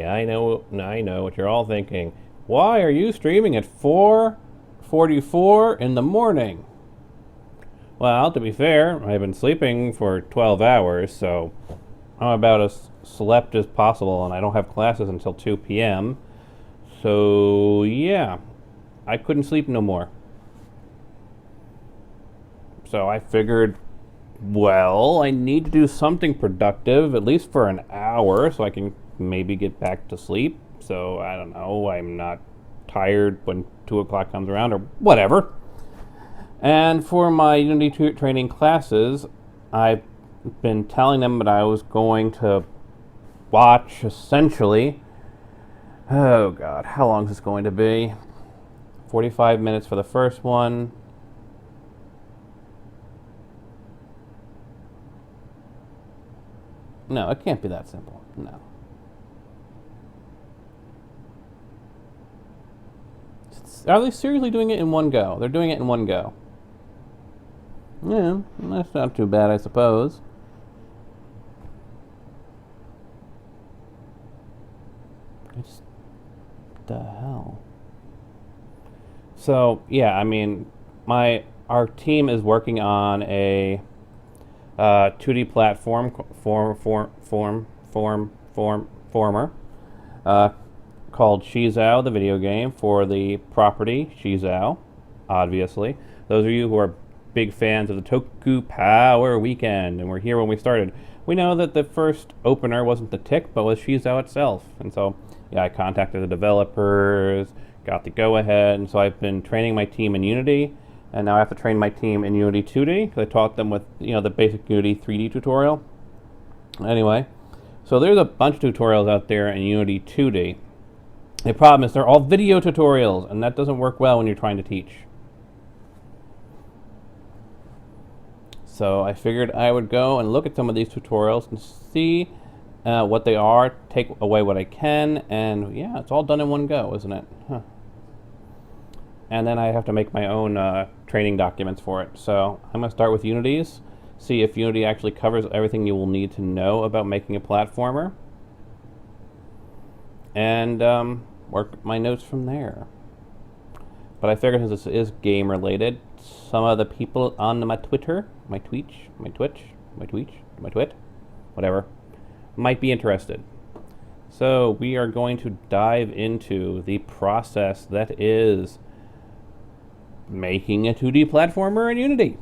I know what you're all thinking. Why are you streaming at 4:44 in the morning? Well, to be fair, I've been sleeping for 12 hours, so I'm about as slept as possible, and I don't have classes until 2 p.m. So, yeah, I couldn't sleep no more. So I figured, well, I need to do something productive, at least for an hour, so I can maybe get back to sleep. So I don't know, I'm not tired when 2 o'clock comes around or whatever. And for my Unity training classes, I've been telling them that I was going to watch essentially, oh God, how long is this going to be? 45 minutes for the first one. No, it can't be that simple. No. Are they seriously doing it in one go? They're doing it in one go. Yeah, that's not too bad, I suppose. It's the hell. So yeah, I mean, our team is working on a 2D platform former called Shizao, the video game, for the property Shizao, obviously. Those of you who are big fans of the Toku Power Weekend and were here when we started, we know that the first opener wasn't the Tick, but was Shizao itself. And so, yeah, I contacted the developers, got the go-ahead, and so I've been training my team in Unity, and now I have to train my team in Unity 2D, because I taught them with, the basic Unity 3D tutorial. Anyway, so there's a bunch of tutorials out there in Unity 2D. The problem is they're all video tutorials, and that doesn't work well when you're trying to teach. So I figured I would go and look at some of these tutorials and see what they are, take away what I can, and yeah, it's all done in one go, isn't it? Huh. And then I have to make my own training documents for it. So I'm going to start with Unity's, see if Unity actually covers everything you will need to know about making a platformer, and work my notes from there. But I figured since this is game related, some of the people on my Twitter, my Twitch, whatever, might be interested. So we are going to dive into the process that is making a 2D platformer in Unity.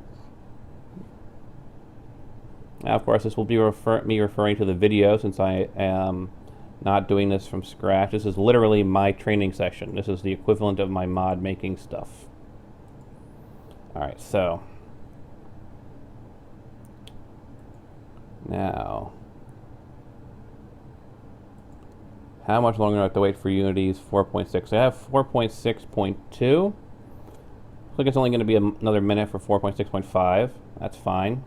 Now, of course, this will be me referring to the video, since I am not doing this from scratch. This is literally my training session. This is the equivalent of my mod making stuff. Alright, so now, how much longer do I have to wait for Unity's 4.6? I have 4.6.2. Looks like it's only going to be another minute for 4.6.5. That's fine.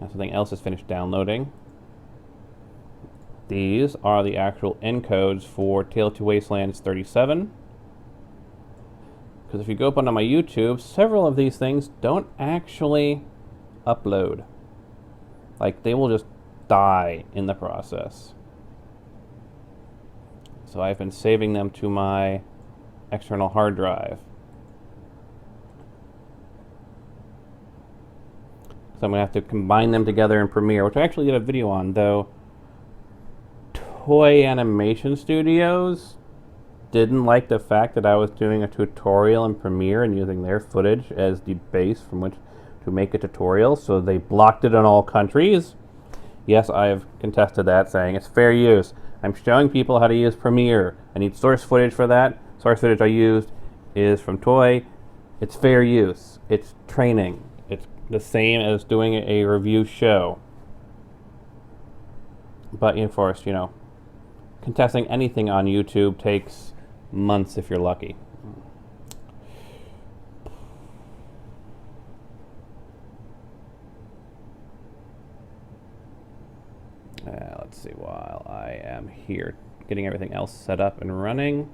Now something else is finished downloading. These are the actual encodes for Tale of Two Wastelands 37. Because if you go up onto my YouTube, several of these things don't actually upload. Like, they will just die in the process. So I've been saving them to my external hard drive. So I'm going to have to combine them together in Premiere, which I actually did a video on, though Toei Animation Studios didn't like the fact that I was doing a tutorial in Premiere and using their footage as the base from which to make a tutorial, so they blocked it in all countries. Yes, I have contested that, saying it's fair use. I'm showing people how to use Premiere. I need source footage for that. Source footage I used is from Toei. It's fair use. It's training. It's the same as doing a review show. But of course, contesting anything on YouTube takes months if you're lucky. Let's see, while I am here getting everything else set up and running.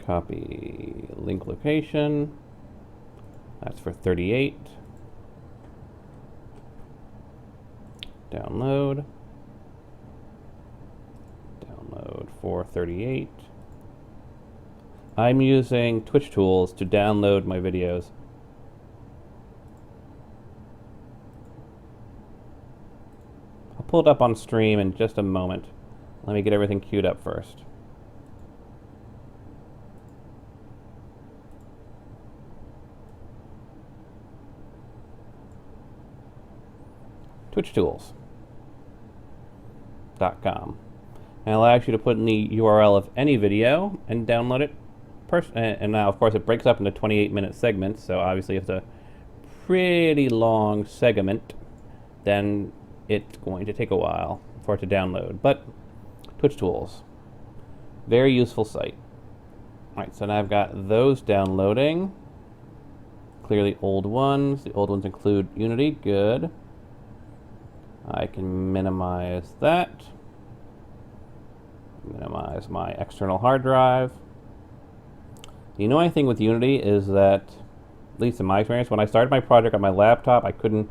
Copy link location. That's for 38. Download. Download for 38. I'm using Twitch Tools to download my videos. I'll pull it up on stream in just a moment. Let me get everything queued up first. TwitchTools.com. And it allows you to put in the URL of any video and download it. And now, of course, it breaks up into 28-minute segments, so obviously if it's a pretty long segment, then it's going to take a while for it to download. But Twitch Tools, very useful site. Alright, so now I've got those downloading. Clear the old ones. The old ones include Unity. Good. I can minimize that. Minimize my external hard drive. The annoying thing with Unity is that, at least in my experience, when I started my project on my laptop, I couldn't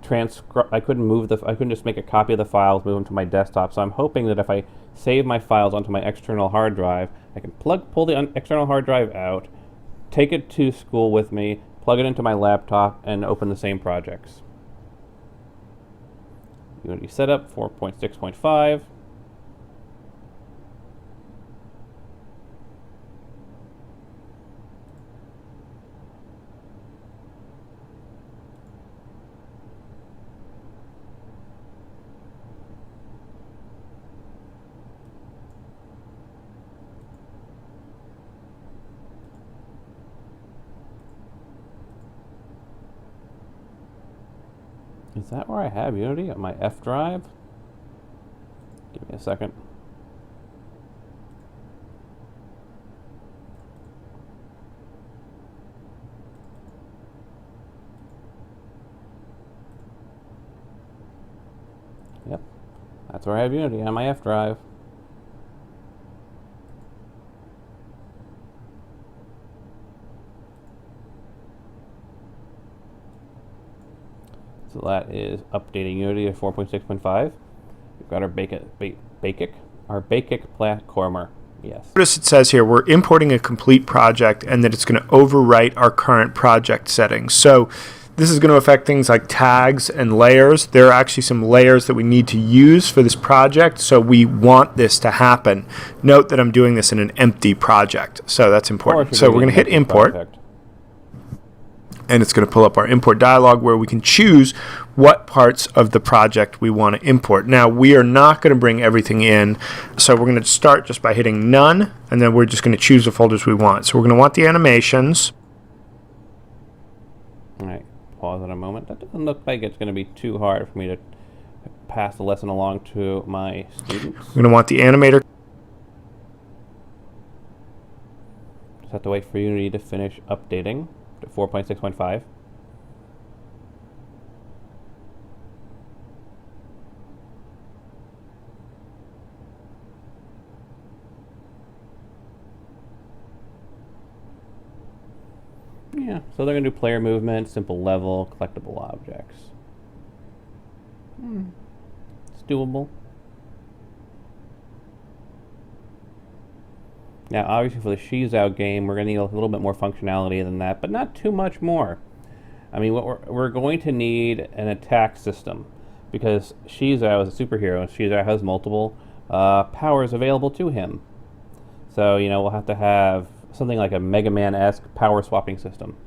just make a copy of the files, move them to my desktop. So I'm hoping that if I save my files onto my external hard drive, I can pull the external hard drive out, take it to school with me, plug it into my laptop, and open the same projects. Unity setup 4.6.5. Is that where I have Unity? On my F drive? Give me a second. Yep, that's where I have Unity, on my F drive. So that is updating Unity to 4.6.5. We've got our Basic platformer. Yes. Notice it says here we're importing a complete project and that it's going to overwrite our current project settings. So this is going to affect things like tags and layers. There are actually some layers that we need to use for this project, so we want this to happen. Note that I'm doing this in an empty project, so that's important. So we're going to hit import. Project. And it's going to pull up our import dialog where we can choose what parts of the project we want to import. Now, we are not going to bring everything in, so we're going to start just by hitting none, and then we're just going to choose the folders we want. So we're going to want the animations. All right, pause in a moment. That doesn't look like it's going to be too hard for me to pass the lesson along to my students. We're going to want the animator. Just have to wait for Unity to finish updating to 4.6.5. Yeah, so they're going to do player movement, simple level, collectible objects. It's doable. Now, obviously, for the Shizou game, we're going to need a little bit more functionality than that, but not too much more. I mean, what we're going to need an attack system, because Shizou is a superhero, and Shizou has multiple powers available to him. So, you know, we'll have to have something like a Mega Man-esque power swapping system.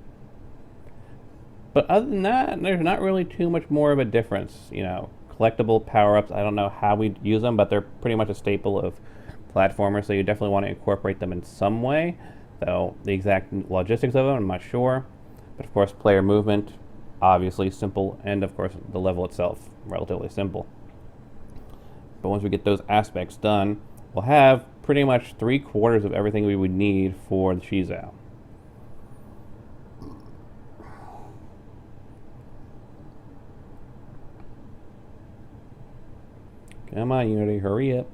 But other than that, there's not really too much more of a difference. You know, collectible power-ups, I don't know how we'd use them, but they're pretty much a staple of platformers, so you definitely want to incorporate them in some way. Though the exact logistics of them, I'm not sure. But of course, player movement, obviously simple, and of course, the level itself, relatively simple. But once we get those aspects done, we'll have pretty much 3/4 of everything we would need for the Shizou. Come on, Unity, hurry up.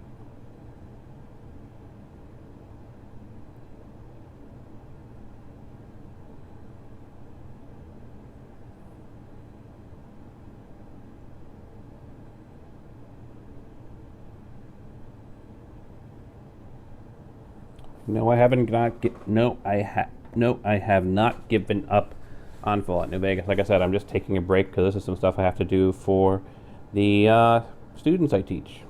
No, I haven't not no, I have not given up on Fallout New Vegas. Like I said, I'm just taking a break because this is some stuff I have to do for the students I teach.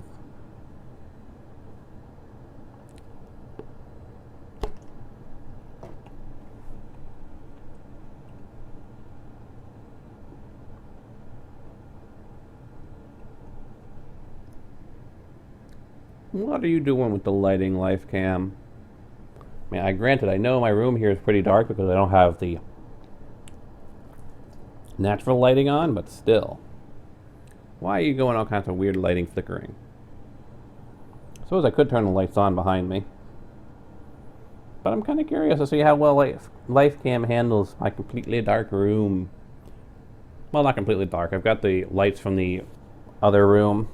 What are you doing with the lighting, LifeCam? I mean, granted, I know my room here is pretty dark because I don't have the natural lighting on, but still. Why are you going all kinds of weird lighting flickering? I suppose I could turn the lights on behind me. But I'm kind of curious to see how well LifeCam handles my completely dark room. Well, not completely dark. I've got the lights from the other room.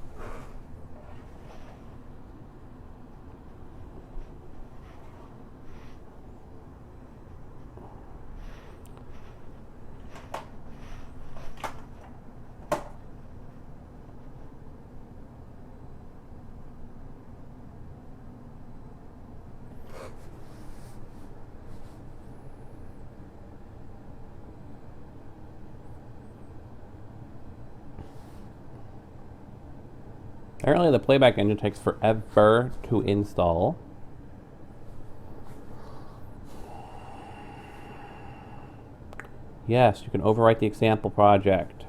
Apparently the playback engine takes forever to install. Yes, you can overwrite the example project.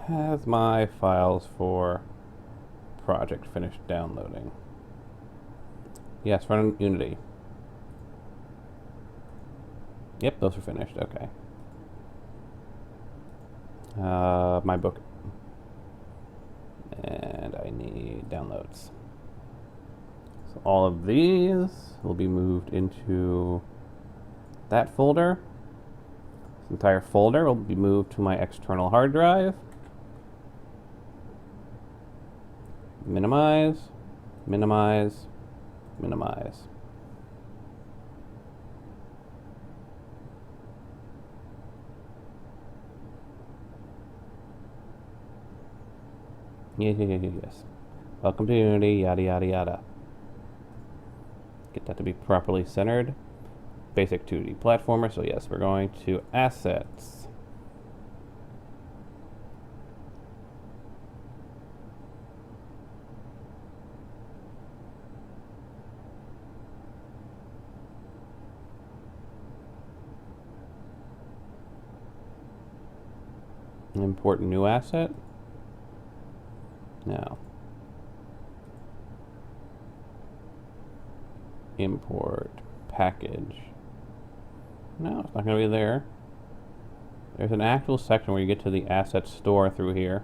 Has my files for project finished downloading? Yes, run Unity. Yep, those are finished. Okay. My book. And I need downloads. So all of these will be moved into that folder. This entire folder will be moved to my external hard drive. Minimize, minimize, minimize. Yes. Welcome to Unity, yada yada yada. Get that to be properly centered. Basic 2D platformer, so yes, we're going to assets. Import new asset. Now, import package. No, it's not going to be there. There's an actual section where you get to the asset store through here.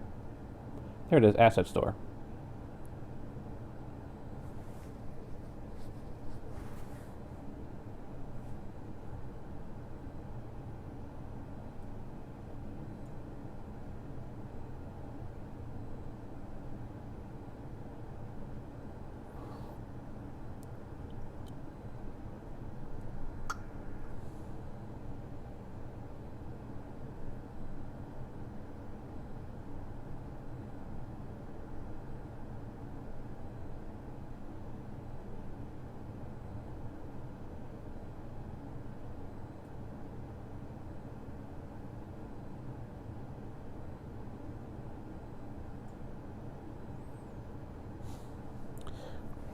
There it is, asset store.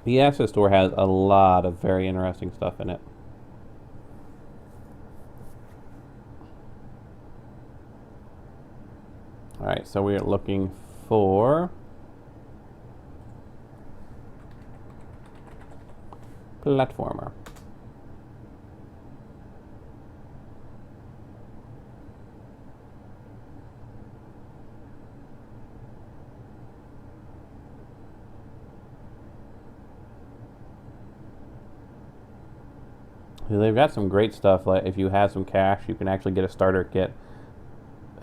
The asset store has a lot of very interesting stuff in it. Alright, so we are looking for platformer. They've got some great stuff. Like if you have some cash, you can actually get a starter kit.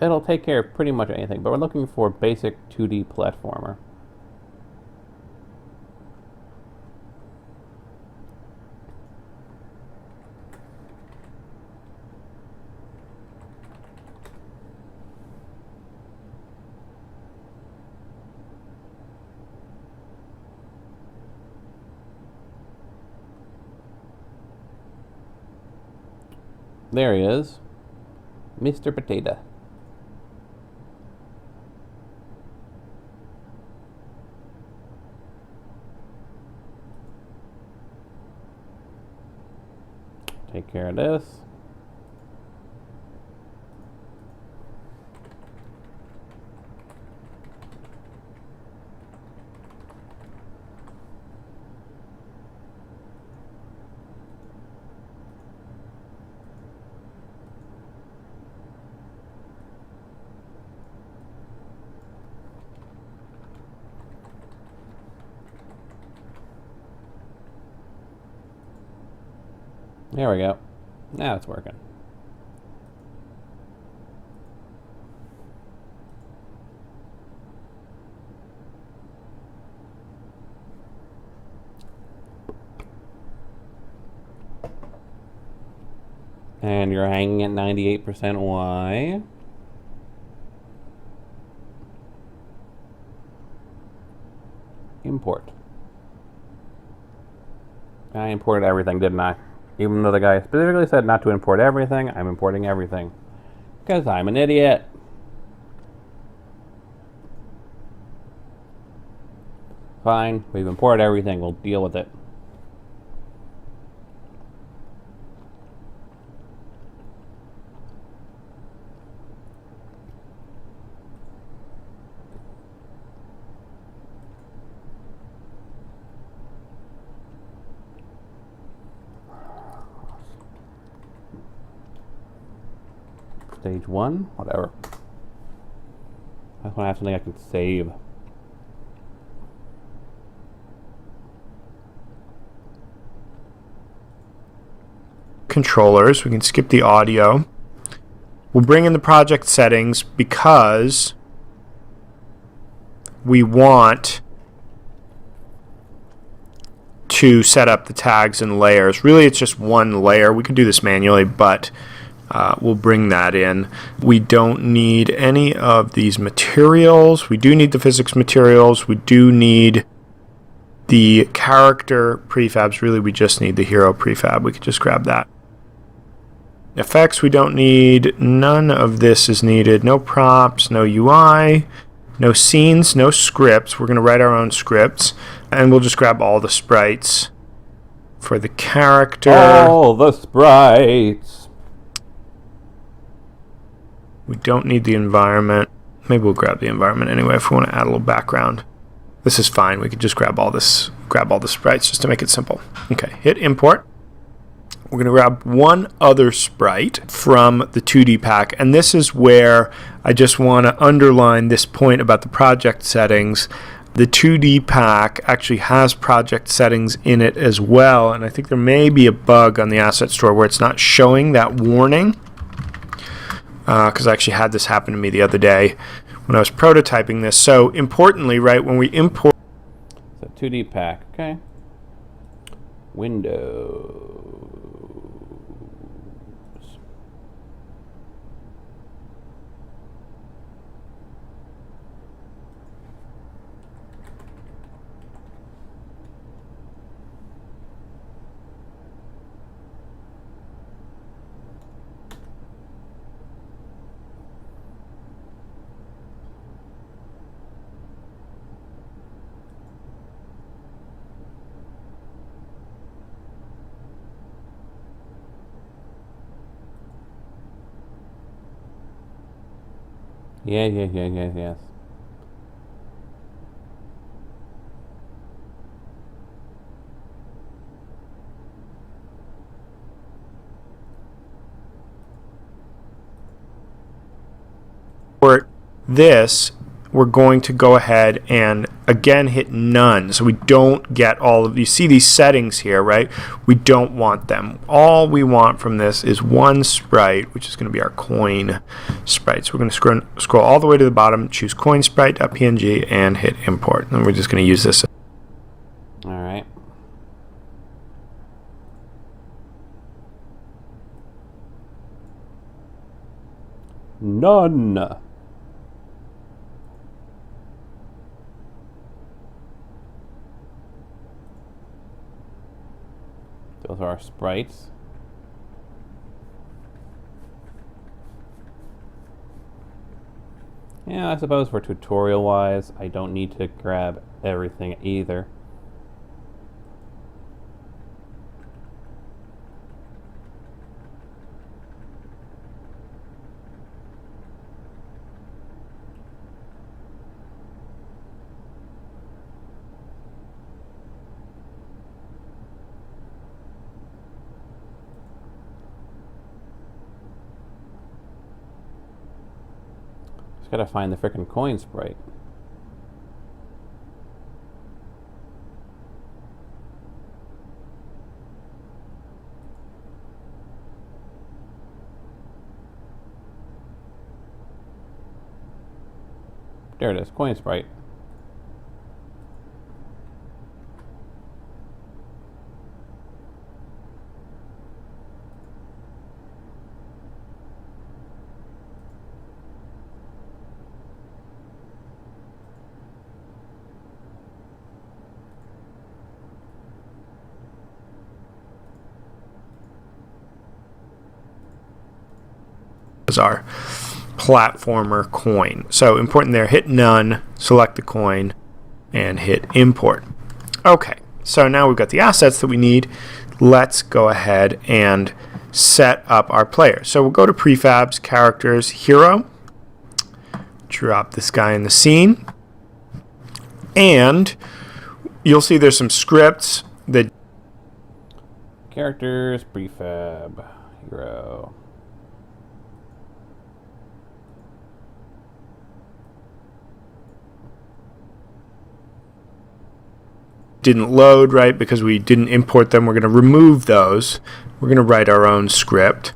It'll take care of pretty much anything. But we're looking for basic 2D platformer. There he is, Mr. Potato. Take care of this. There we go. Now it's working. And you're hanging at 98% Y. Import. I imported everything, didn't I? Even though the guy specifically said not to import everything, I'm importing everything. Because I'm an idiot. Fine, we've imported everything, we'll deal with it. Stage 1, whatever. I just want to have something I can save. Controllers, we can skip the audio. We'll bring in the project settings because we want to set up the tags and layers. Really, it's just one layer. We could do this manually, but we'll bring that in. We don't need any of these materials. We do need the physics materials. We do need the character prefabs. Really, we just need the hero prefab. We could just grab that. Effects we don't need. None of this is needed. No props, no UI, no scenes, no scripts. We're going to write our own scripts. And we'll just grab all the sprites for the character. All the sprites. We don't need the environment. Maybe we'll grab the environment anyway if we want to add a little background. This is fine. We could just grab all this, grab all the sprites just to make it simple. Okay, hit import. We're going to grab one other sprite from the 2D pack, and this is where I just want to underline this point about the project settings. The 2D pack actually has project settings in it as well, and I think there may be a bug on the asset store where it's not showing that warning, because I actually had this happen to me the other day when I was prototyping this. So importantly, right, when we import... So 2D pack, okay. Windows. Yes. For this, we're going to go ahead and again hit none, so we don't get all of, you see these settings here, right? We don't want them. All we want from this is one sprite, which is going to be our coin sprite. So we're going to scroll all the way to the bottom, choose coin sprite.png, and hit import. And we're just going to use this. All right. None. Those are our sprites. Yeah, I suppose for tutorial-wise, I don't need to grab everything either. Gotta find the frickin' coin sprite. There it is, coin sprite. Our platformer coin. So important there, hit none, select the coin, and hit import. Okay, so now we've got the assets that we need. Let's go ahead and set up our player. So we'll go to prefabs, characters, hero, drop this guy in the scene, and you'll see there's some scripts that Characters, prefab, hero. didn't load, right, because we didn't import them. We're going to remove those. We're going to write our own script.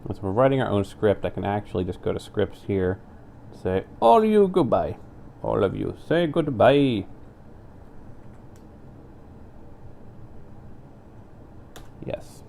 Once we're writing our own script, I can actually just go to scripts here, say, all of you, goodbye. All of you, say goodbye. Yes.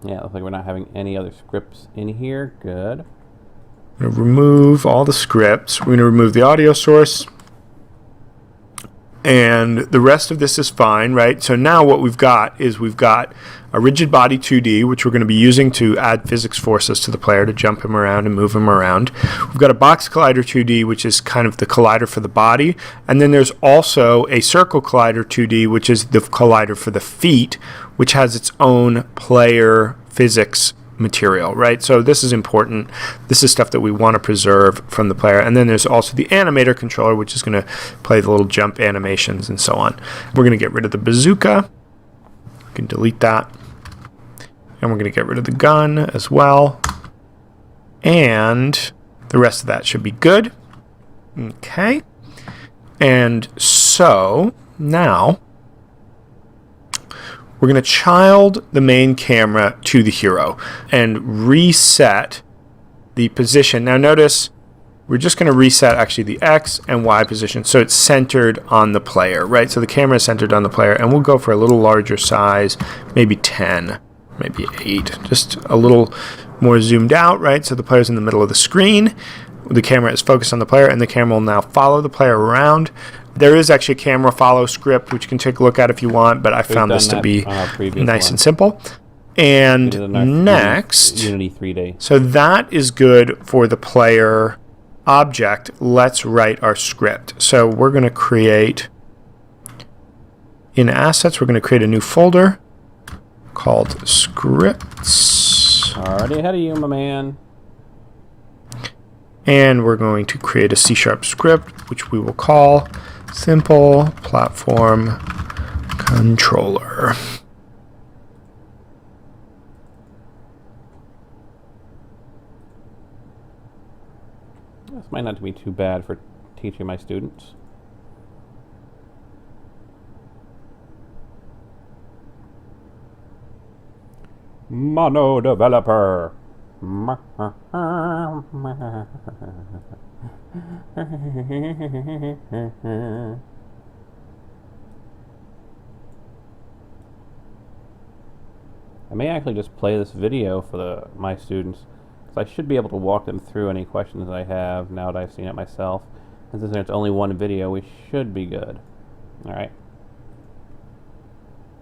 Yeah, it looks like we're not having any other scripts in here. Good. I'm going to remove all the scripts. We're going to remove the audio source. And the rest of this is fine, right? So now what we've got is we've got a rigid body 2D, which we're going to be using to add physics forces to the player to jump him around and move him around. We've got a box collider 2D, which is kind of the collider for the body. And then there's also a circle collider 2D, which is the collider for the feet, which has its own player physics material, right? So this is important. This is stuff that we want to preserve from the player. And then there's also the animator controller, which is going to play the little jump animations and so on. We're going to get rid of the bazooka. We can delete that. And we're going to get rid of the gun as well. And the rest of that should be good. Okay. And so now we're going to child the main camera to the hero and reset the position. Now notice we're just going to reset actually the X and Y position so it's centered on the player, right? So the camera is centered on the player, and we'll go for a little larger size, maybe 10, maybe 8, just a little more zoomed out, right? So the player's in the middle of the screen, the camera is focused on the player, and the camera will now follow the player around. There is actually a camera follow script, which you can take a look at if you want, but I found this to be nice and simple. And next, Unity 3D. So that is good for the player object. Let's write our script. So we're going to create, in assets, we're going to create a new folder called scripts. Already ahead of you, my man. And we're going to create a C# script, which we will call Simple Platform Controller. This might not be too bad for teaching my students. Mono developer. I may actually just play this video for my students, because I should be able to walk them through any questions that I have now that I've seen it myself. And since there's only one video, we should be good. Alright.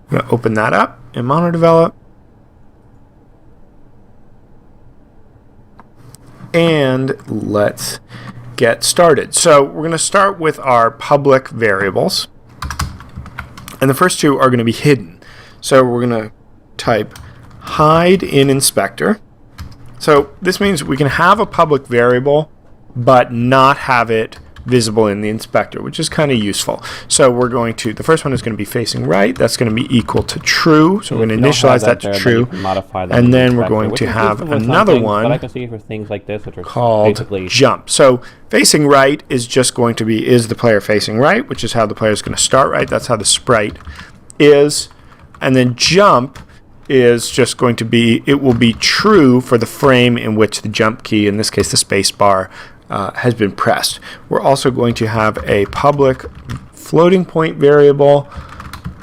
I'm going to open that up in MonoDevelop. And let's get started. So we're going to start with our public variables. And the first two are going to be hidden. So we're going to type hide in inspector. So this means we can have a public variable, but not have it visible in the inspector, which is kind of useful. So we're going to, the first one is going to be facing right. That's going to be equal to true. So we're going to initialize that to true. And then we're going to have another one that I can see for things like this, which are called jump. So facing right is just going to be, is the player facing right, which is how the player is going to start right. That's how the sprite is. And then jump is just going to be, it will be true for the frame in which the jump key, in this case the space bar, has been pressed. We're also going to have a public floating point variable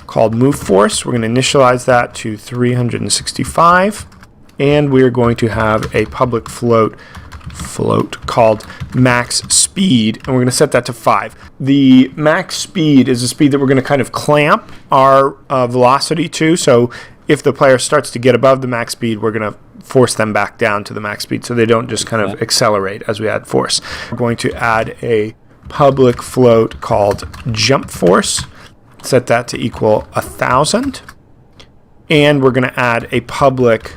called moveForce. We're going to initialize that to 365, and we are going to have a public float called max speed, and we're going to set that to 5. The max speed is the speed that we're going to kind of clamp our velocity to. So if the player starts to get above the max speed, we're going to force them back down to the max speed so they don't just kind of accelerate as we add force. We're going to add a public float called jump force, set that to equal 1,000, and we're going to add a public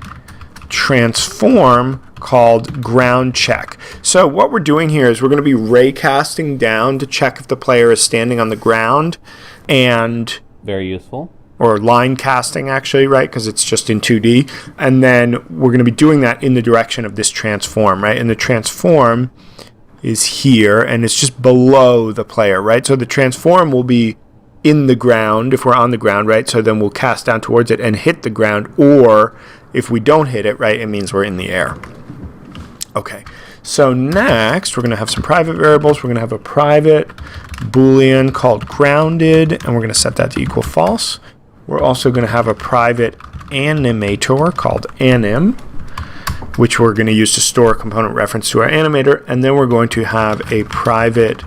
transform called ground check. So what we're doing here is we're going to be ray casting down to check if the player is standing on the ground, and very useful. Or line casting, actually, right? Because it's just in 2D. And then we're going to be doing that in the direction of this transform, right? And the transform is here, and it's just below the player, right? So the transform will be in the ground if we're on the ground, right? So then we'll cast down towards it and hit the ground. Or if we don't hit it, right, it means we're in the air. Okay. So next, we're going to have some private variables. We're going to have a private Boolean called grounded, and we're going to set that to equal false. We're also going to have a private animator called anim, which we're going to use to store a component reference to our animator. And then we're going to have a private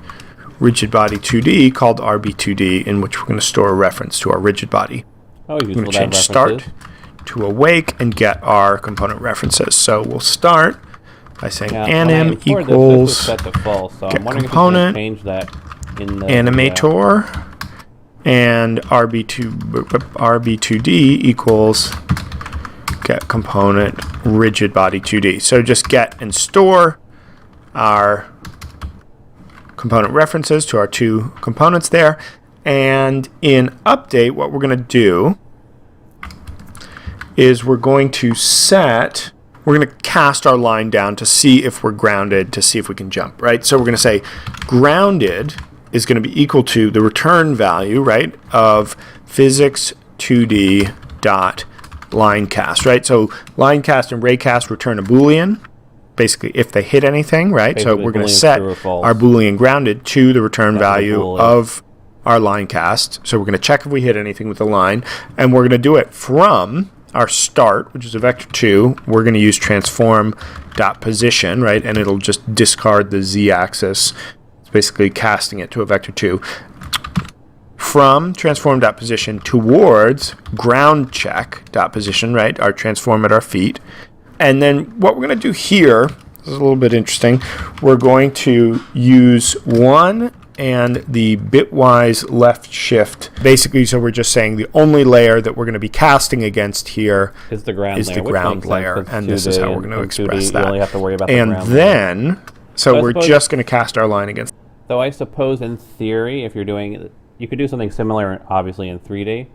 rigid body 2D called RB2D, in which we're going to store a reference to our rigid body. Oh, we're going to change start to awake and get our component references. So we'll start by saying anim equals set to false, so get I'm wondering component if you can change that in the animator. And RB2D equals get component rigid body 2D. So just get and store our component references to our two components there. And in update, what we're going to do is we're going to cast our line down to see if we're grounded, to see if we can jump, right? So we're going to say grounded is going to be equal to the return value, right, of physics 2D dot line cast, right? So line cast and ray cast return a Boolean, basically if they hit anything, right? So Basically we're going to Boolean set true or false. our Boolean grounded to the return That's what a value bool is. of our line cast. So we're going to check if we hit anything with the line, and we're going to do it from our start, which is a vector 2. We're going to use transform.position, right? And it'll just discard the z-axis. It's basically casting it to a vector 2. From transform.position towards ground check.position, right? Our transform at our feet. And then what we're going to do here, this is a little bit interesting, we're going to use 1 and the bitwise left shift. Basically, so we're just saying the only layer that we're going to be casting against here Is the ground is layer, the which ground makes sense, layer. 'cause And this is 2D how we're going to and express 2D, that. You only have to worry about the And ground layer. then, so I we're suppose- just going to cast our line against. Though I suppose in theory, if you're doing, you could do something similar, obviously in 3D.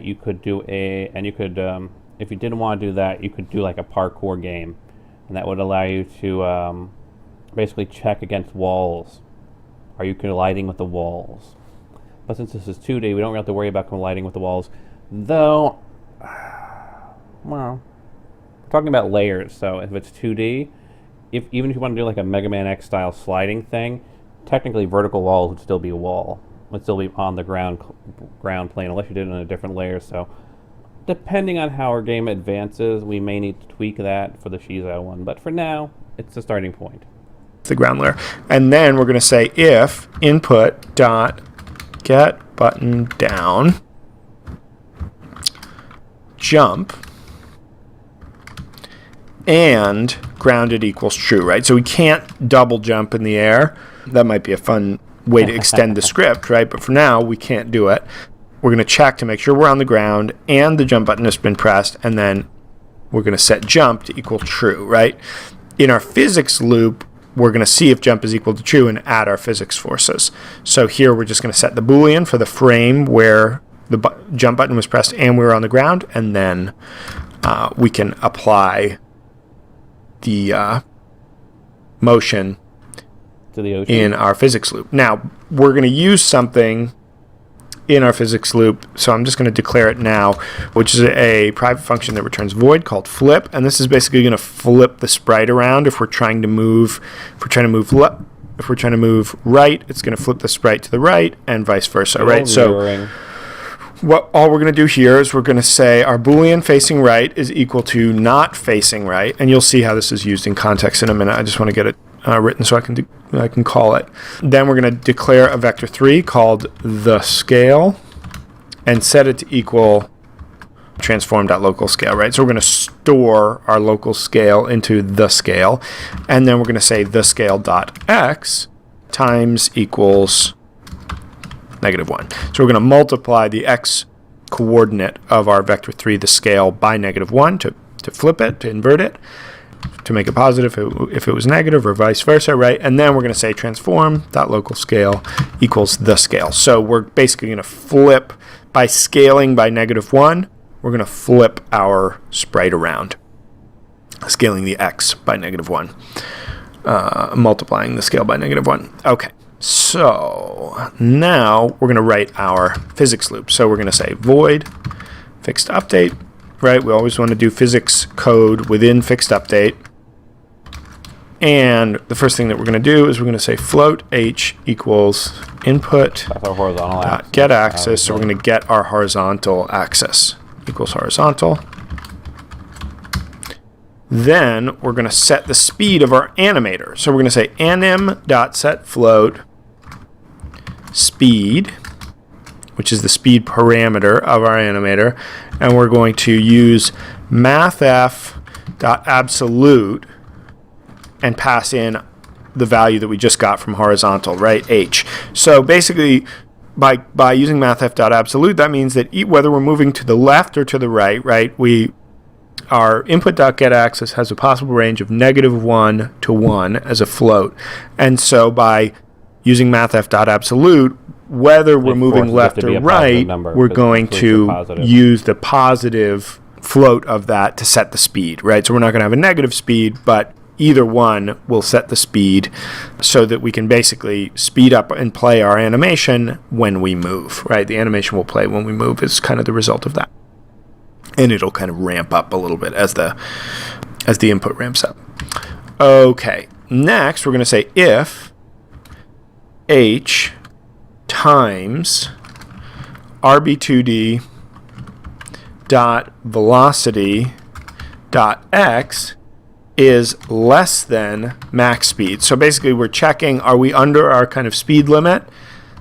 You could do if you didn't want to do that, you could do like a parkour game, and that would allow you to basically check against walls. Are you colliding with the walls? But since this is 2D, we don't really have to worry about colliding with the walls. Though, well, we're talking about layers, so if it's 2D, even if you want to do like a Mega Man X style sliding thing, technically vertical walls would still be a wall. Would still be on the ground plane, unless you did it in a different layer. So, depending on how our game advances, we may need to tweak that for the Shizou one. But for now, it's the starting point. The ground layer. And then we're going to say if input dot get button down jump and grounded equals true, right? So we can't double jump in the air. That might be a fun way to extend the script, right? But for now, we can't do it. We're going to check to make sure we're on the ground and the jump button has been pressed, and then we're going to set jump to equal true, right? In our physics loop, we're going to see if jump is equal to true and add our physics forces. So here we're just going to set the Boolean for the frame where the jump button was pressed and we were on the ground, and then we can apply the motion To the ocean. in our physics loop. Now, we're going to use something in our physics loop, so I'm just going to declare it now, which is a private function that returns void called flip, and this is basically going to flip the sprite around if we're trying to move. If we're trying to move right, it's going to flip the sprite to the right, and vice versa, right? So Mirroring. all we're going to do here is we're going to say our Boolean facing right is equal to not facing right, and you'll see how this is used in context in a minute. I just want to get it written so I can call it. Then we're going to declare a vector 3 called the scale and set it to equal transform.local scale, right? So we're going to store our local scale into the scale, and then we're going to say the scale.x times equals -1. So we're going to multiply the x coordinate of our vector 3, the scale, by -1 to flip it, to invert it, to make it positive if it was negative, or vice versa, right? And then we're going to say transform.local scale equals the scale. So we're basically going to flip, by scaling by -1, we're going to flip our sprite around, scaling the x by -1, multiplying the scale by -1. Okay, so now we're going to write our physics loop. So we're going to say void fixed update, right? We always want to do physics code within fixed update. And the first thing that we're going to do is we're going to say float h equals input That's our horizontal axis. get axis. So we're going to get our horizontal axis equals horizontal. Then we're going to set the speed of our animator. So we're going to say anim.setFloat speed, which is the speed parameter of our animator, and we're going to use mathf.absolute and pass in the value that we just got from horizontal, right, h. So basically, by using mathf.absolute, that means that whether we're moving to the left or to the right, our input.getAxis has a possible range of -1 to 1 as a float. And so by using mathf.absolute, whether we're moving forces it left to be or a positive right, number, we're because going it includes the to positive. use the positive float of that to set the speed, right? So we're not going to have a negative speed, but either one will set the speed so that we can basically speed up and play our animation when we move, right? The animation will play when we move is kind of the result of that. And it'll kind of ramp up a little bit as the input ramps up. Okay, next we're going to say if h times rb2d dot velocity dot x is less than max speed. So basically we're checking, are we under our kind of speed limit?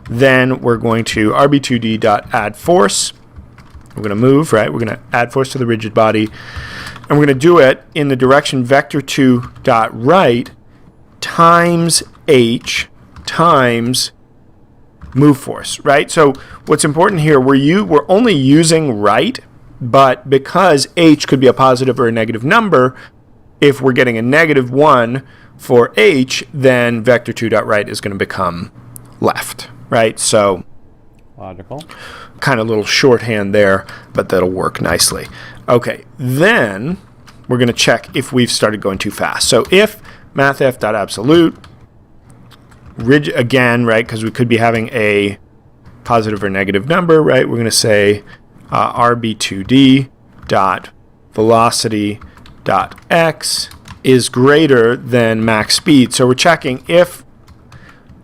Then we're going to rb2d dot add force. We're going to move, right? We're going to add force to the rigid body. And we're going to do it in the direction vector2 dot right times h times move force, right? So what's important here, we're only using right, but because h could be a positive or a negative number, if we're getting a -1 for h, then vector2 dot right is going to become left, right? So Logical. kind of little shorthand there, but that'll work nicely. Okay, then we're going to check if we've started going too fast. So if mathf.absolute, rigid again, right, because we could be having a positive or negative number, right, we're going to say rb2d dot velocity dot x is greater than max speed. So we're checking if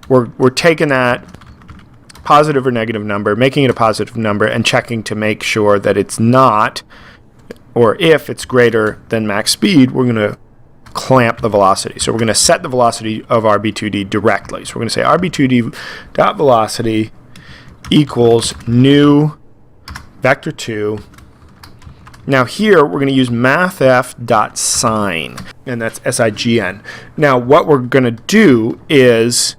we're taking that positive or negative number, making it a positive number, and checking to make sure that it's not, or if it's greater than max speed, we're going to clamp the velocity. So we're going to set the velocity of rb2d directly. So we're going to say rb2d dot velocity equals new vector2. Now here we're going to use mathf.sign, and that's sign. Now what we're going to do is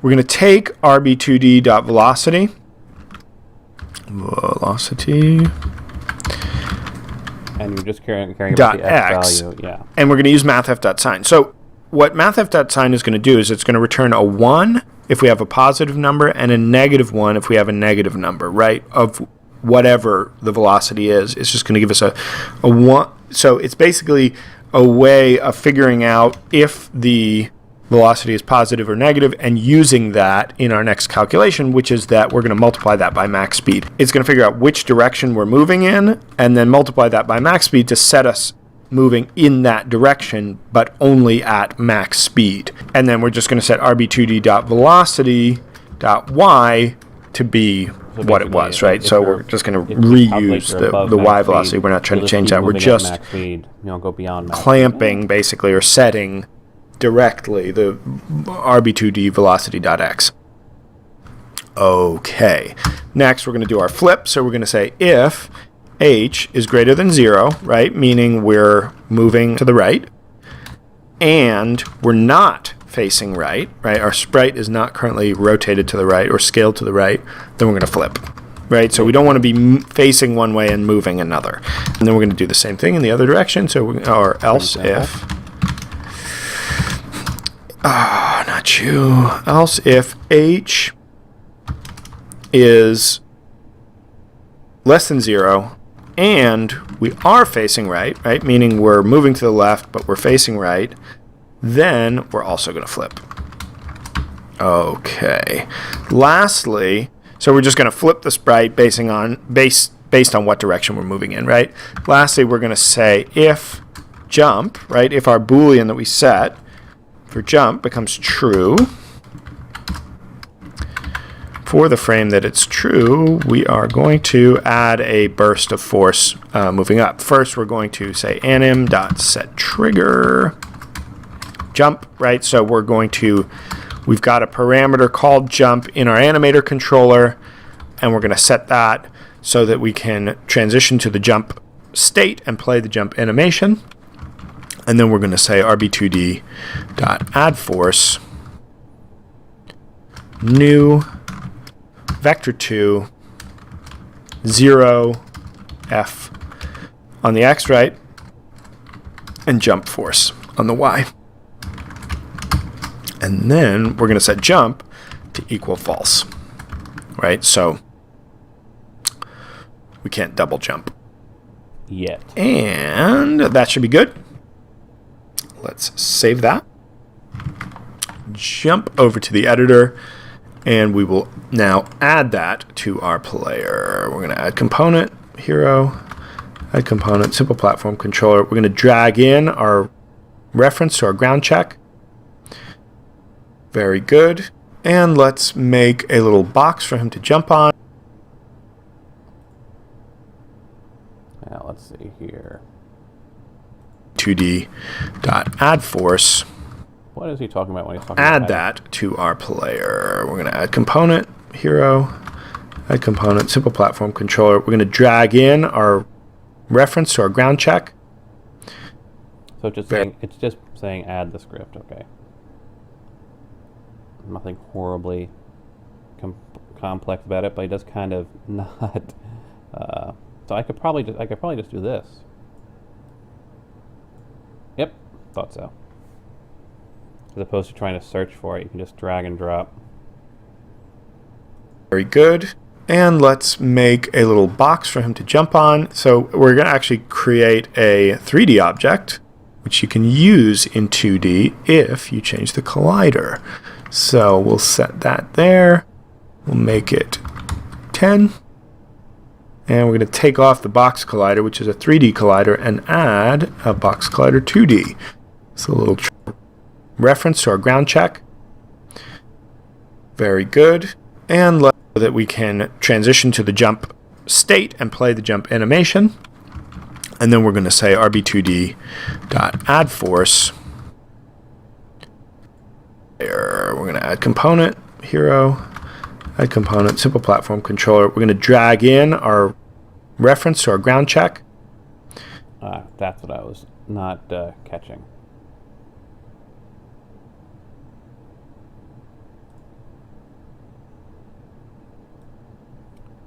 we're going to take rb2d.velocity, And you're just caring about dot the x x, value. Yeah. and we're going to use mathf.sign. So what mathf.sign is going to do is it's going to return a 1 if we have a positive number and a -1 if we have a negative number, right, of whatever the velocity is. It's just going to give us a 1. So it's basically a way of figuring out if the velocity is positive or negative and using that in our next calculation, which is that we're going to multiply that by max speed. It's going to figure out which direction we're moving in and then multiply that by max speed to set us moving in that direction, but only at max speed. And then we're just going to set rb2d.velocity.y to be what it was, right? So we're just going to reuse the y velocity. We're not trying to change that. We're just max speed. You don't go beyond max clamping, basically, or setting directly the rb2d velocity.x. Okay. Next, we're going to do our flip. So we're going to say if h is greater than 0, right, meaning we're moving to the right, and we're not facing right, our sprite is not currently rotated to the right or scaled to the right, then we're going to flip, right? So we don't want to be facing one way and moving another. And then we're going to do the same thing in the other direction. So or else if else if h is less than 0 and we are facing right, meaning we're moving to the left but we're facing right, then we're also going to flip. Okay. Lastly, so we're just going to flip the sprite based on what direction we're moving in, right? Lastly, we're going to say if jump, right, if our Boolean that we set for jump becomes true, for the frame that it's true, we are going to add a burst of force moving up. First, we're going to say anim.setTrigger jump, right? So we've got a parameter called jump in our animator controller, and we're going to set that so that we can transition to the jump state and play the jump animation. And then we're going to say rb2d.addForce new vector2 0 f on the x, right, and jump force on the y. And then we're going to set jump to equal false, right? So we can't double jump yet. And that should be good. Let's save that. Jump over to the editor, and we will now add that to our player. We're going to add component, hero, add component, simple platform controller. We're going to drag in our reference to our ground check. Very good. And let's make a little box for him to jump on. Now let's see here. 2D dot add force. What is he talking about when he's talking about Add that to our player. We're going to add component, hero, add component, simple platform controller. We're going to drag in our reference to our ground check. So it's just saying add the script, okay. Nothing horribly complex about it, but it does kind of not. So I could probably just do this. Yep, thought so. As opposed to trying to search for it, you can just drag and drop. Very good. And let's make a little box for him to jump on. So we're going to actually create a 3D object, which you can use in 2D if you change the collider. So we'll set that there. We'll make it 10. And we're going to take off the box collider, which is a 3D collider, and add a box collider 2D. So a little reference to our ground check. Very good. And so that we can transition to the jump state and play the jump animation. And then we're going to say rb2d.add force. There, we're going to add component, hero, add component, simple platform controller. We're going to drag in our reference to our ground check. That's what I was not catching.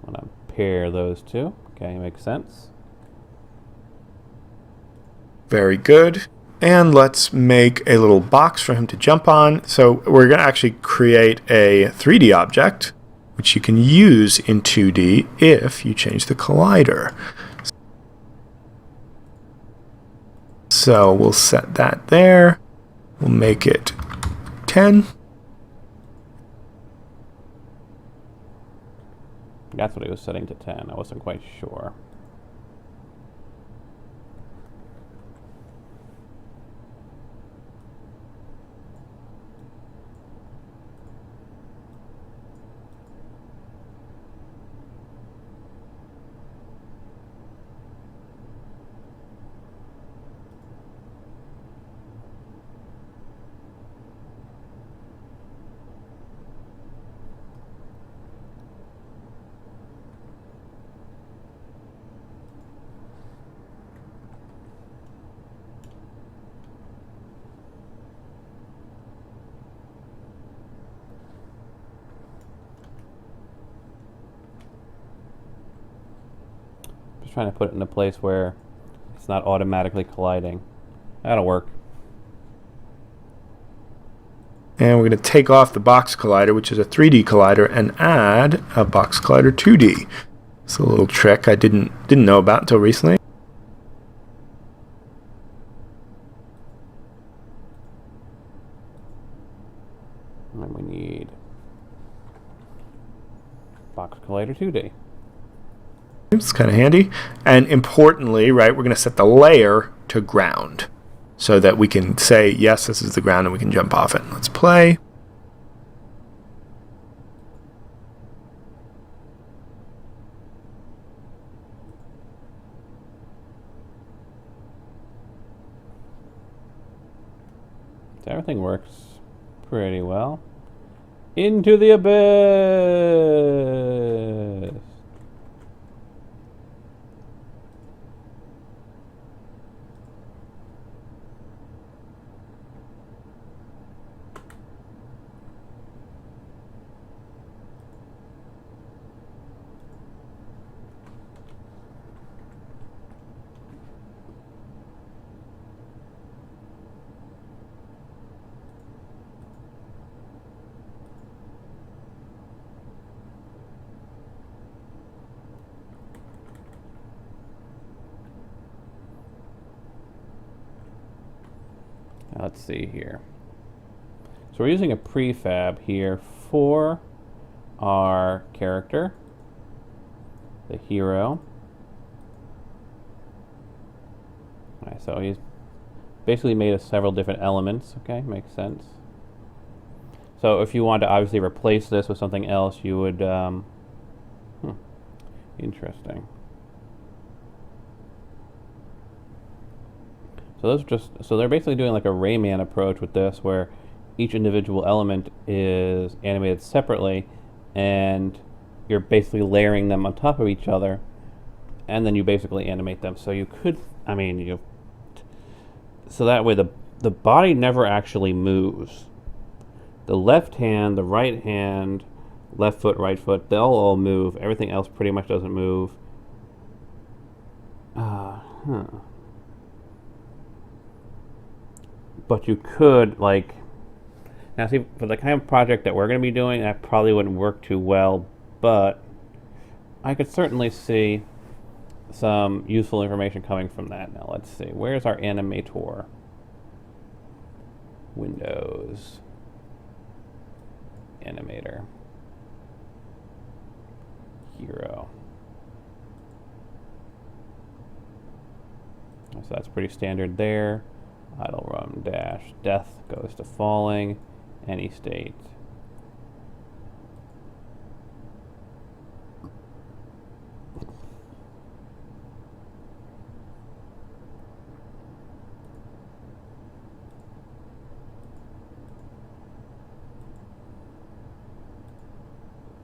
I'm going to pair those two. Okay, makes sense. Very good. And let's make a little box for him to jump on. So we're going to actually create a 3D object, which you can use in 2D if you change the collider. So we'll set that there. We'll make it 10. That's what it was setting to 10. I wasn't quite sure. Just trying to put it in a place where it's not automatically colliding. That'll work. And we're going to take off the box collider, which is a 3D collider, and add a box collider 2D. It's a little trick I didn't know about until recently. And we need box collider 2D. It's kind of handy. And importantly, right, we're going to set the layer to ground so that we can say, yes, this is the ground, and we can jump off it. Let's play. So everything works pretty well. Into the abyss! Now let's see here. So we're using a prefab here for our character, the hero. Alright, so he's basically made of several different elements. Okay, makes sense. So if you want to obviously replace this with something else, you would, interesting. So those are so they're basically doing like a Rayman approach with this, where each individual element is animated separately, and you're basically layering them on top of each other, and then you basically animate them. So you could, so that way the body never actually moves. The left hand, the right hand, left foot, right foot, they'll all move. Everything else pretty much doesn't move. But you could, like, now see, for the kind of project that we're going to be doing, that probably wouldn't work too well, but I could certainly see some useful information coming from that. Now let's see, where's our animator? Windows. Animator. Hero. So that's pretty standard there. Idle run dash death goes to falling, any state.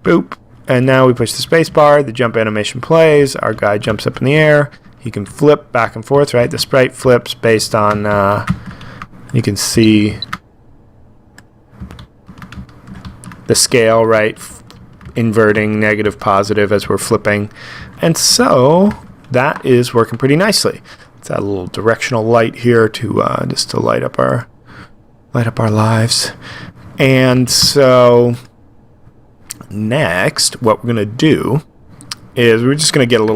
Boop. And now we push the space bar, the jump animation plays, our guy jumps up in the air, he can flip back and forth, right? The sprite flips based on, you can see the scale, right? Inverting, negative, positive as we're flipping. And so that is working pretty nicely. Let's add a little directional light here to just to light up our lives. And so next, what we're going to do is we're just going to get a little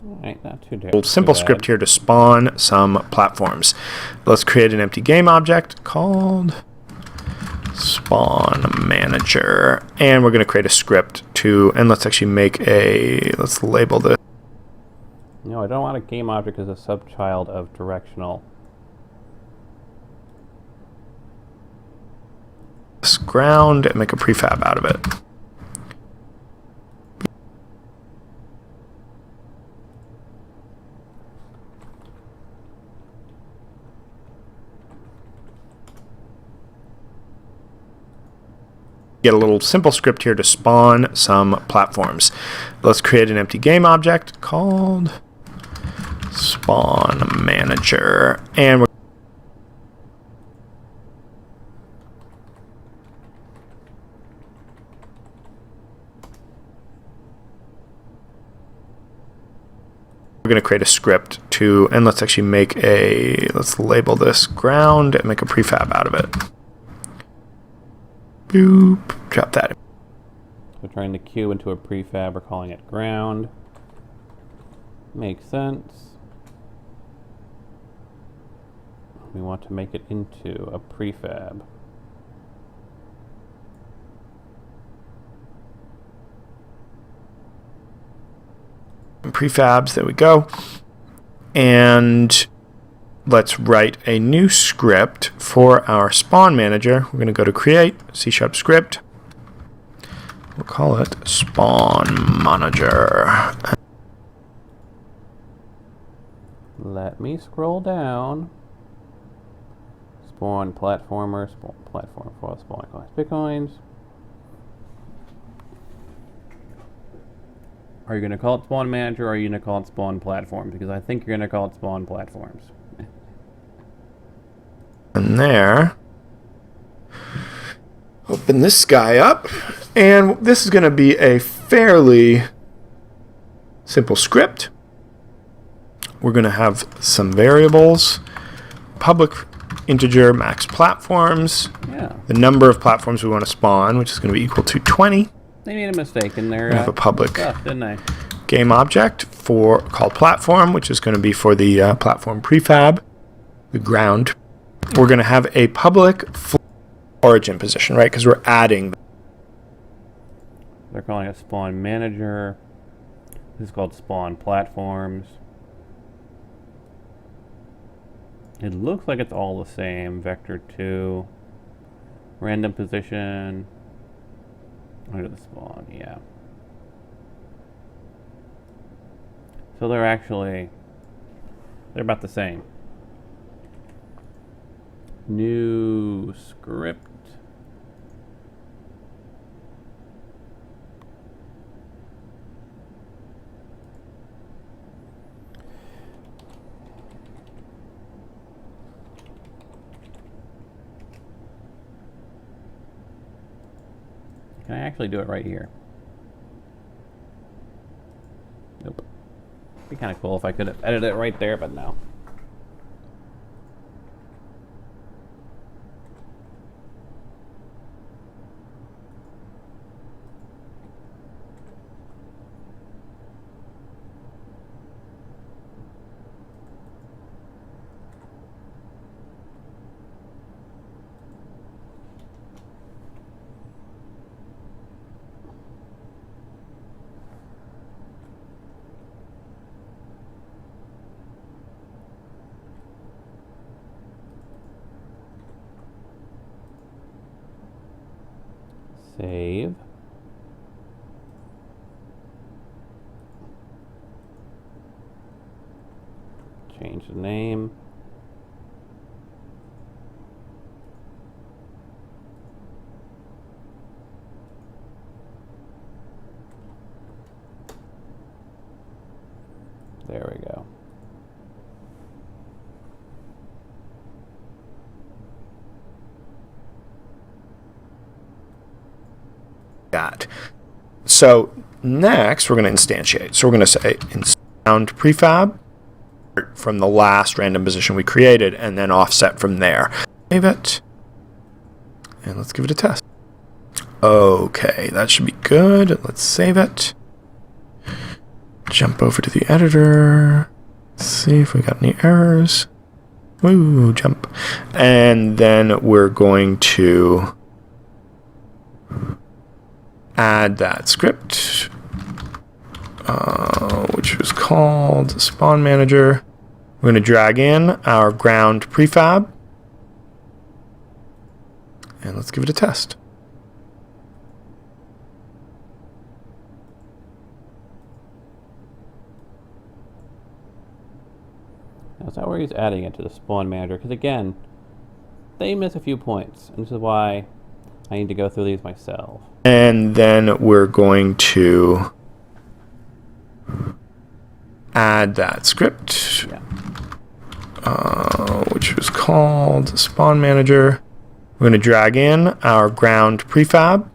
Alright, not too difficult. simple script here to spawn some platforms. Let's create an empty game object called spawn manager, and we're going to create a script to, and let's actually let's label this. No, I don't want a game object as a subchild of directional. Ground and make a prefab out of it. Get a little simple script here to spawn some platforms. Let's create an empty game object called spawn manager, and we're going to create a script to, and let's actually let's label this ground and make a prefab out of it. Boop, drop that. We're trying to queue into a prefab, we're calling it ground. Makes sense. We want to make it into a prefab. Prefabs, there we go. And let's write a new script for our spawn manager. We're going to go to create, C# script. We'll call it spawn manager. Let me scroll down. Spawn platformer, spawn platform for spawn coins, bitcoins. Are you going to call it spawn manager, or are you going to call it spawn platform? Because I think you're going to call it spawn platforms. And there. Open this guy up. And this is going to be a fairly simple script. We're going to have some variables, public integer max platforms, the number of platforms we want to spawn, which is going to be equal to 20. They made a mistake in their We have a public stuff, didn't they? game object called platform, which is going to be for the platform prefab, the ground. We're going to have a public origin position, right? Because we're adding. They're calling it spawn manager. This is called spawn platforms. It looks like it's all the same. Vector 2, random position, under the spawn, yeah. So they're about the same. New script. Can I actually do it right here? Nope. It'd be kind of cool if I could have edited it right there, but no. Save. Change the name. There we go. So next we're going to instantiate. So we're going to say sound prefab from the last random position we created and then offset from there. Save it. And let's give it a test. Okay, that should be good. Let's save it. Jump over to the editor. Let's see if we got any errors. Woo, jump. And then we're going to add that script, which was called spawn manager. We're going to drag in our ground prefab, and let's give it a test. Now, is that where he's adding it to the spawn manager? Because again, they miss a few points, and this is why I need to go through these myself. And then we're going to add that script, which was called spawn manager. We're going to drag in our ground prefab,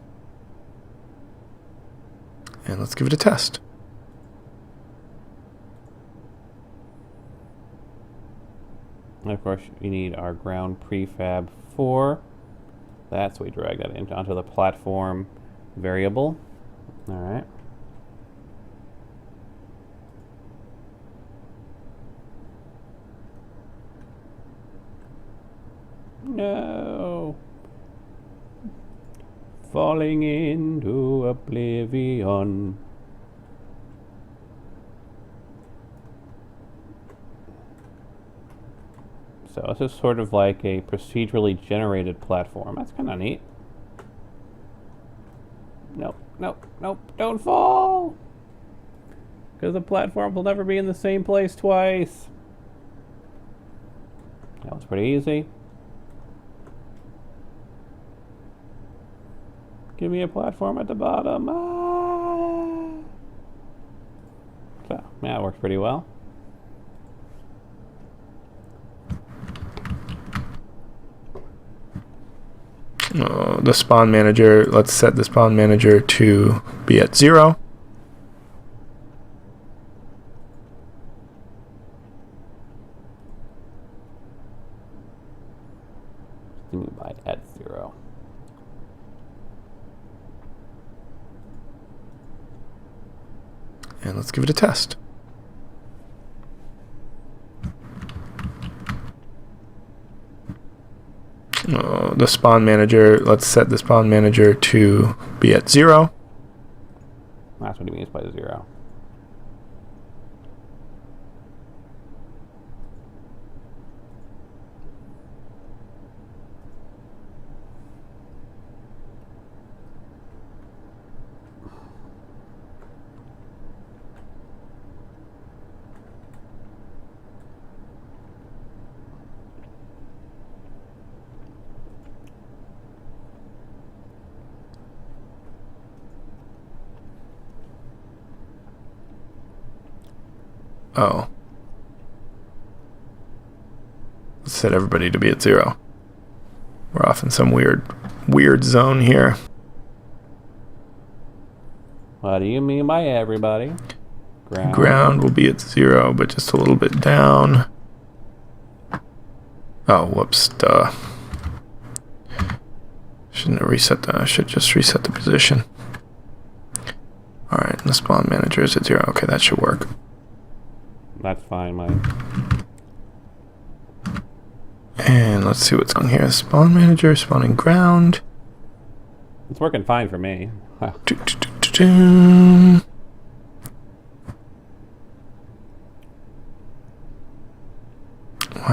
and let's give it a test. And of course, you need our ground prefab 4. That's we drag that onto the platform variable. All right. No. Falling into oblivion. So this is sort of like a procedurally generated platform. That's kind of neat. Nope, nope, nope, don't fall! Because the platform will never be in the same place twice. That was pretty easy. Give me a platform at the bottom. Ah! So, yeah, it works pretty well. The spawn manager, let's set the spawn manager to be at 0. do you mean by at 0? And let's give it a test. The spawn manager, let's set the spawn manager to be at 0. That's what he means by 0. Oh. Let's set everybody to be at 0. We're off in some weird zone here. What do you mean by everybody? Ground will be at 0, but just a little bit down. Oh, whoops. Duh. Shouldn't have reset that. I should just reset the position. Alright, the spawn manager is at 0. Okay, that should work. That's fine, Mike. And let's see what's on here. Spawn manager, spawning ground. It's working fine for me. Why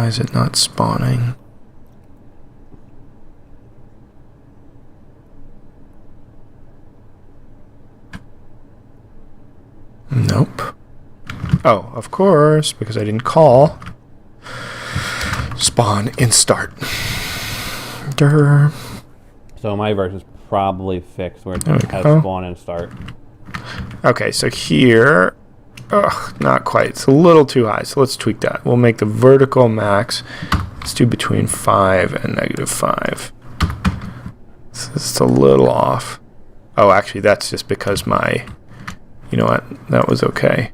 is it not spawning? Nope. Oh, of course, because I didn't call. Spawn and start. Durr. So my version's probably fixed where it There we has go. spawn and start. Okay, so here, not quite. It's a little too high, so let's tweak that. We'll make the vertical max. Let's do between 5 and -5. So it's a little off. Oh, actually, that's just because my... You know what? That was okay.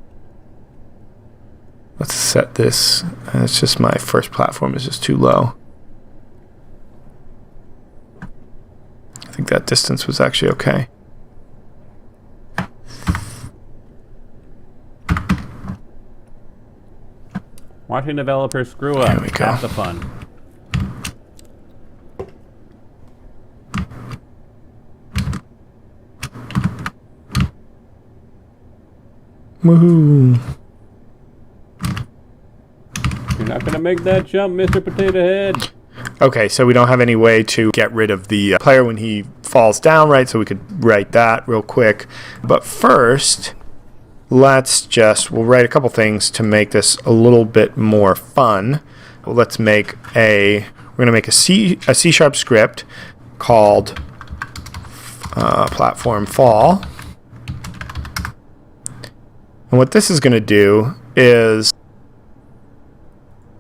Let's set this. It's just my first platform is just too low. I think that distance was actually okay. Watching developers screw up. There we go. That's the fun. Woohoo! You're not gonna make that jump, Mr. Potato Head. Okay, so we don't have any way to get rid of the player when he falls down, right? So we could write that real quick. But first, we'll write a couple things to make this a little bit more fun. Let's make we're going to make a C# script called platform fall. And what this is going to do is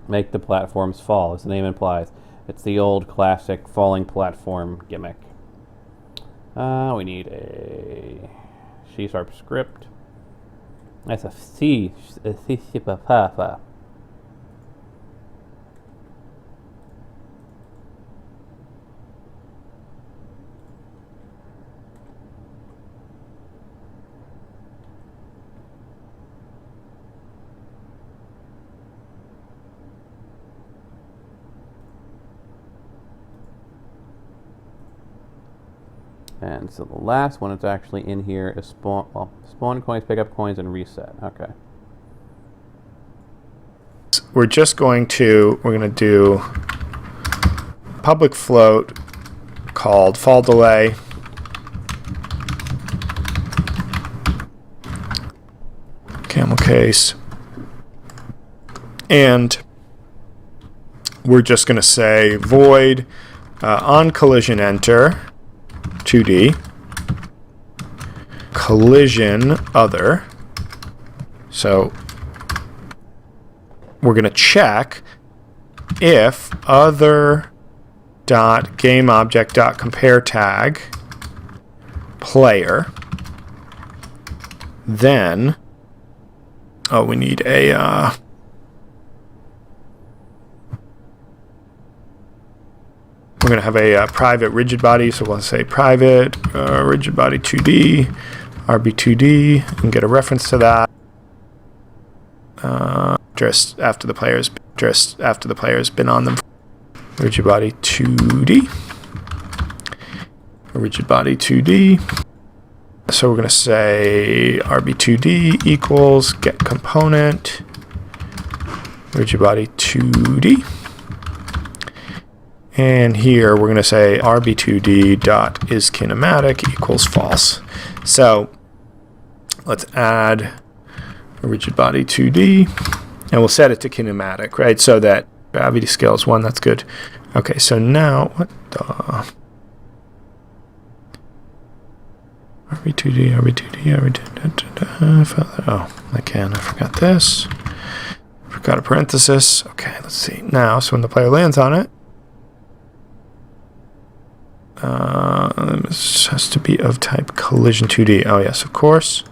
Make the platforms fall, as the name implies. It's the old classic falling platform gimmick. We need a C# script. That's a C. And so the last one that's actually in here is spawn coins, pick up coins, and reset. Okay. we're going to do public float called fall delay. Camel case. And we're just going to say void on collision enter 2D collision other. So we're going to check if other dot game object dot compare tag player, then we need a We're going to have a private rigid body, so we'll say private rigid body 2D, RB2D, and get a reference to that. Just after the player's been on them. Rigid body 2D. Rigid body 2D. So we're going to say RB2D equals get component rigid body 2D. And here we're going to say RB2D dot is kinematic equals false. So let's add a rigid body 2D, and we'll set it to kinematic, right? So that gravity scale is 1. That's good. Okay, so now what the RB2D. Oh, I forgot this. Forgot a parenthesis. Okay, let's see. Now, so when the player lands on it, this has to be of type collision 2D. Oh, yes, of course.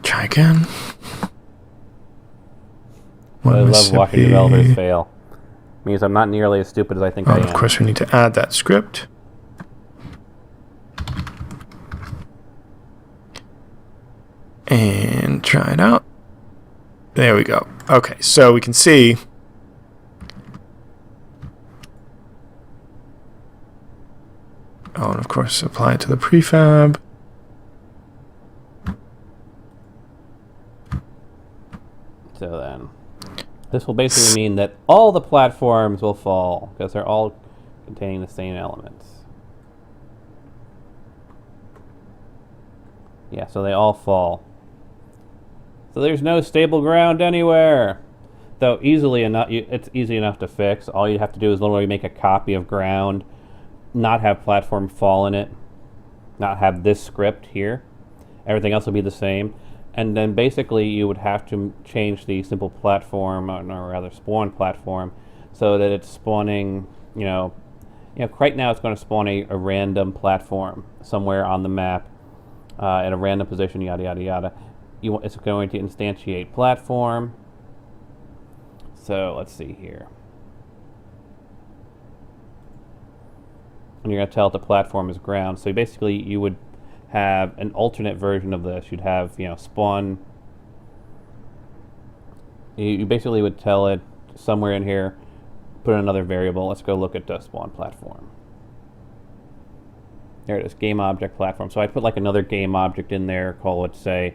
Try again. I love watching developers fail. It means I'm not nearly as stupid as I think I am. Of course, we need to add that script. And try it out. There we go. Okay, so we can see and of course apply it to the prefab. So then, this will basically mean that all the platforms will fall because they're all containing the same elements. Yeah, so they all fall. So there's no stable ground anywhere. Though easily enough, it's easy enough to fix. All you have to do is literally make a copy of ground, not have platform fall in it, not have this script here. Everything else will be the same. And then basically you would have to change the simple platform, or rather spawn platform, so that it's spawning, right now it's going to spawn a random platform somewhere on the map at a random position, yada, yada, yada. It's going to instantiate platform. So let's see here. And you're going to tell it the platform is ground. So basically you would have an alternate version of this. You'd have, spawn. You basically would tell it somewhere in here, put in another variable. Let's go look at the spawn platform. There it is, game object platform. So I'd put like another game object in there, call it, say,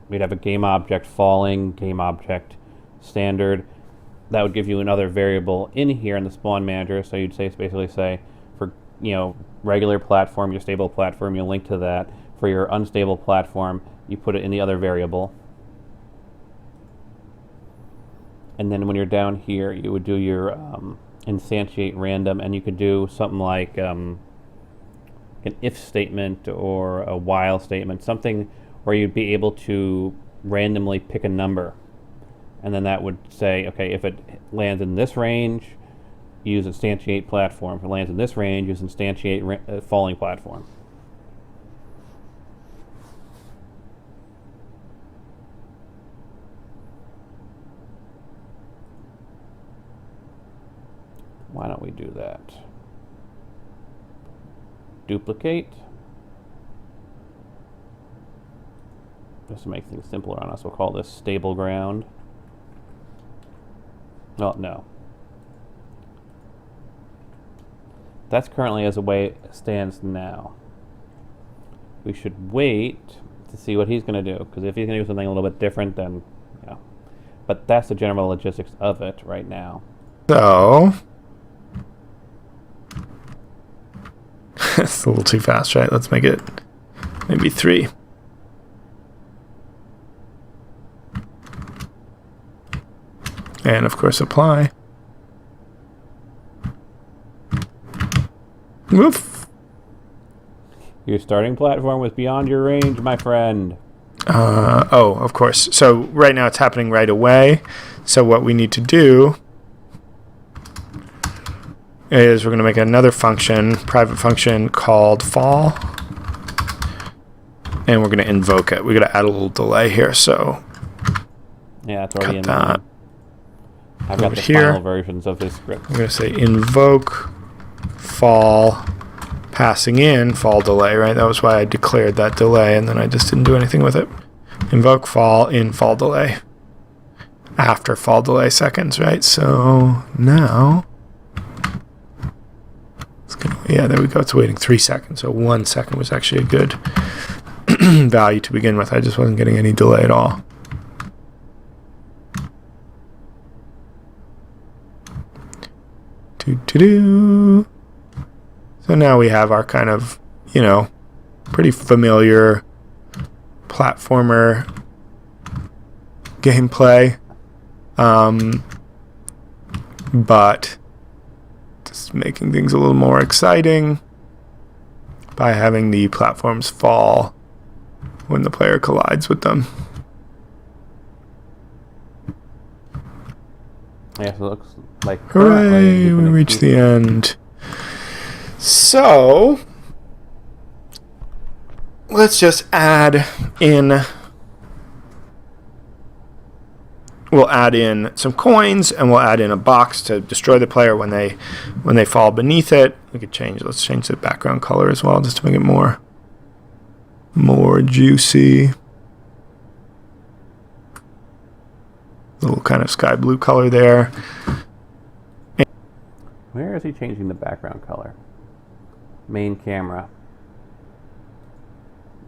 we'd have a game object falling, game object standard. That would give you another variable in here in the spawn manager. So you'd basically say, for regular platform, your stable platform, you link to that. For your unstable platform, you put it in the other variable. And then when you're down here, you would do your instantiate random, and you could do something like an if statement or a while statement, something where you'd be able to randomly pick a number. And then that would say, okay, if it lands in this range, use instantiate platform. If it lands in this range, use instantiate falling platform. Why don't we do that? Duplicate. Just to make things simpler on us, we'll call this stable ground. Oh, no. That's currently as the way it stands now. We should wait to see what he's going to do, because if he's going to do something a little bit different, then, yeah. But that's the general logistics of it right now. So, it's a little too fast, right? Let's make it maybe 3. And of course, apply. Oof. Your starting platform was beyond your range, my friend. Oh, of course. So right now it's happening right away. So what we need to do is we're going to make another function, private function called fall. And we're going to invoke it. We're going to add a little delay here. So yeah, it's already cut that. I've got over the here. final versions of his script. I'm going to say invoke fall passing in fall delay, right? That was why I declared that delay, and then I just didn't do anything with it. Invoke fall in fall delay after fall delay seconds, right? So now, yeah, there we go. It's waiting 3 seconds. So 1 second was actually a good value to begin with. I just wasn't getting any delay at all. So now we have our kind of, pretty familiar platformer gameplay, but just making things a little more exciting by having the platforms fall when the player collides with them. Yeah, so it looks like Hooray, we reached the end. So, let's just add in, we'll add in some coins, and we'll add in a box to destroy the player when they fall beneath it. We could let's change the background color as well, just to make it more juicy. Little kind of sky blue color there. Where is he changing the background color? Main camera.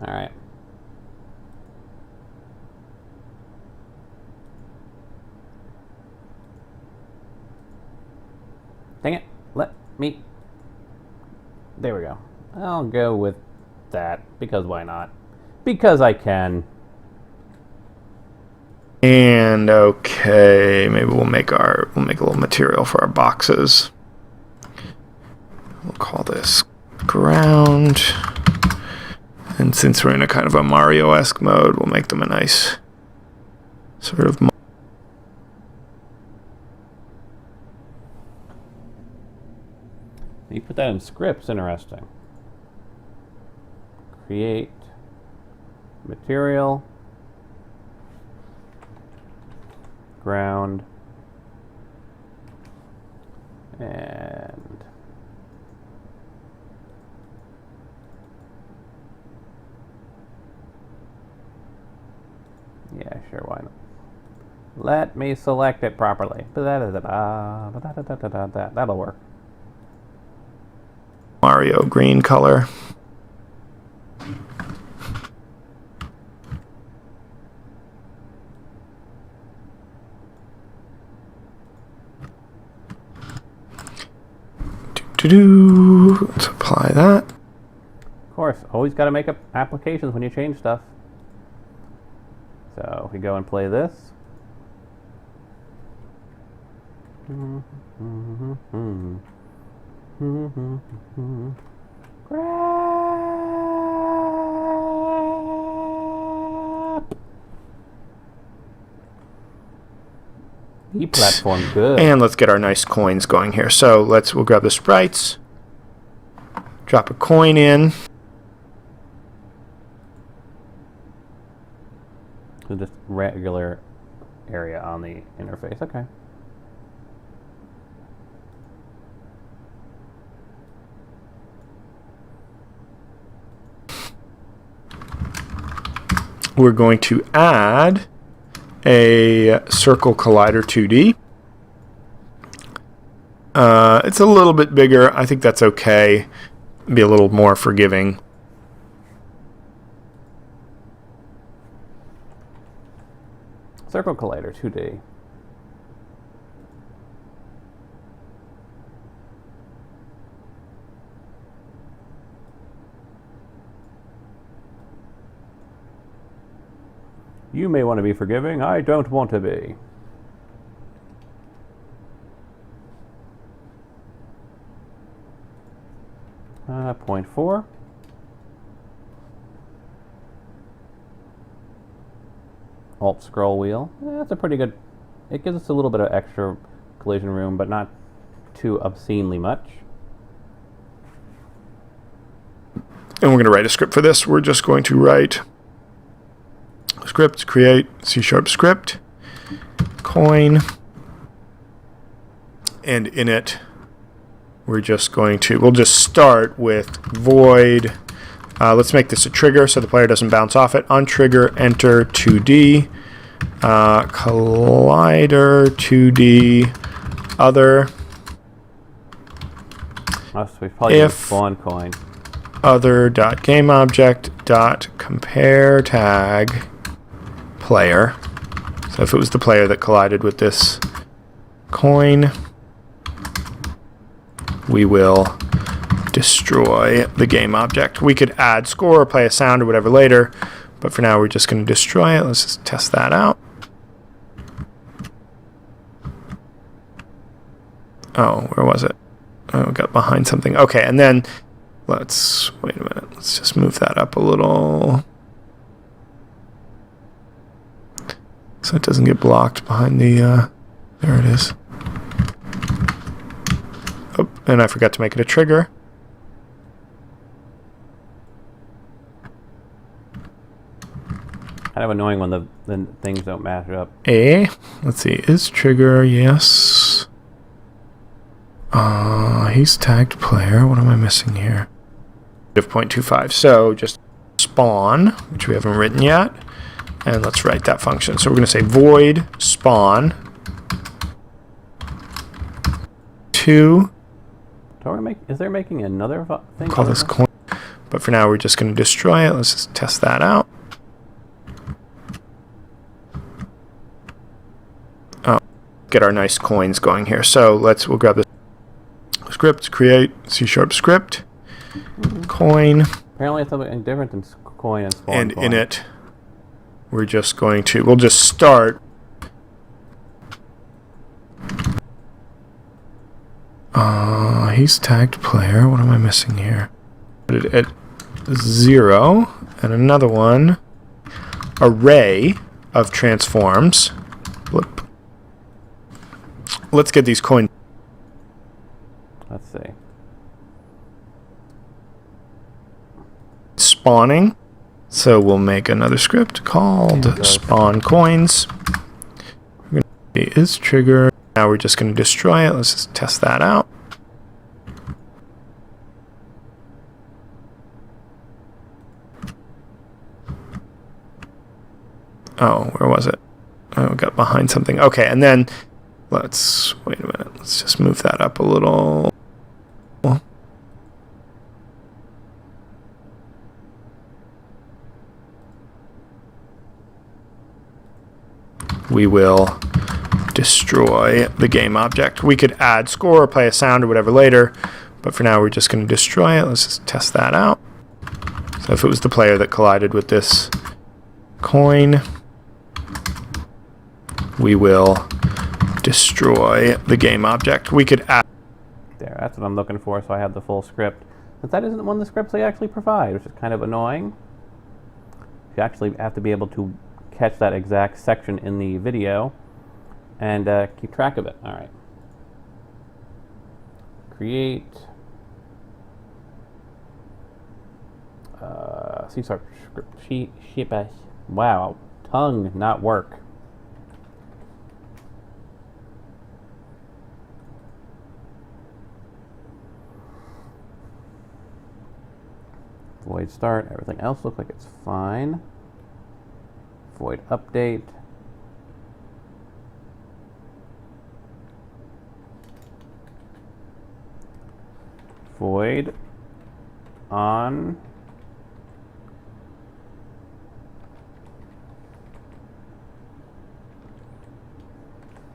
All right. Dang it. Let me. There we go. I'll go with that because why not? Because I can. And okay, maybe we'll make a little material for our boxes. We'll call this ground. And since we're in a kind of a Mario-esque mode, we'll make them a nice sort of. You put that in scripts, interesting. Create material. Ground. And yeah, sure, why not? Let me select it properly. That'll work. Mario green color. Let's apply that. Of course, always got to make up applications when you change stuff. So if we go and play this. E-platform, good. And let's get our nice coins going here. So we'll grab the sprites, drop a coin in. So just regular area on the interface, okay. We're going to add a Circle Collider 2D. It's a little bit bigger. I think that's okay. Be a little more forgiving. Circle Collider 2D. You may want to be forgiving. I don't want to be. Point 4. Alt scroll wheel. That's a pretty good. It gives us a little bit of extra collision room, but not too obscenely much. And we're going to write a script for this. We're just going to write script, create C# script, coin, And in it, we'll just start with void. Let's make this a trigger so the player doesn't bounce off it. On trigger, enter 2D, collider 2D, other. Oh, so we probably use spawn coin. Other.gameObject.compare tag player. So if it was the player that collided with this coin, we will destroy the game object. We could add score or play a sound or whatever later, but for now we're just going to destroy it. Let's just test that out. Oh, where was it? Oh, we got behind something. Okay, and then wait a minute. Let's just move that up a little so it doesn't get blocked behind the, there it is. Oh, and I forgot to make it a trigger. Kind of annoying when the things don't match up. Let's see, is trigger, yes. He's tagged player. What am I missing here? Of 0.25. So just spawn, which we haven't written yet, and let's write that function. So we're going to say void spawn 2. Is there making another thing? Call this coin, but for now we're just going to destroy it. Let's just test that out. Oh, get our nice coins going here. So we'll grab this script, create C# script, coin. Apparently it's something different than coin and spawn And coin. in it, we'll just start. He's tagged player. What am I missing here? At 0, and another one. Array of transforms. Flip. Let's get these coins. Let's see. Spawning. So we'll make another script called spawn coins. We're going to is trigger. Now we're just going to destroy it. Let's just test that out. Oh, where was it? Oh, got behind something. Okay, and then wait a minute. Let's just move that up a little. We will destroy the game object. We could add score or play a sound or whatever later, but for now we're just going to destroy it. Let's just test that out. So if it was the player that collided with this coin, we will destroy the game object. We could add. There, that's what I'm looking for, so I have the full script. But that isn't one of the scripts they actually provide, which is kind of annoying. You actually have to be able to catch that exact section in the video and keep track of it. All right. Create C# script. Wow, tongue not work. Void start. Everything else looks like it's fine. Void update. Void on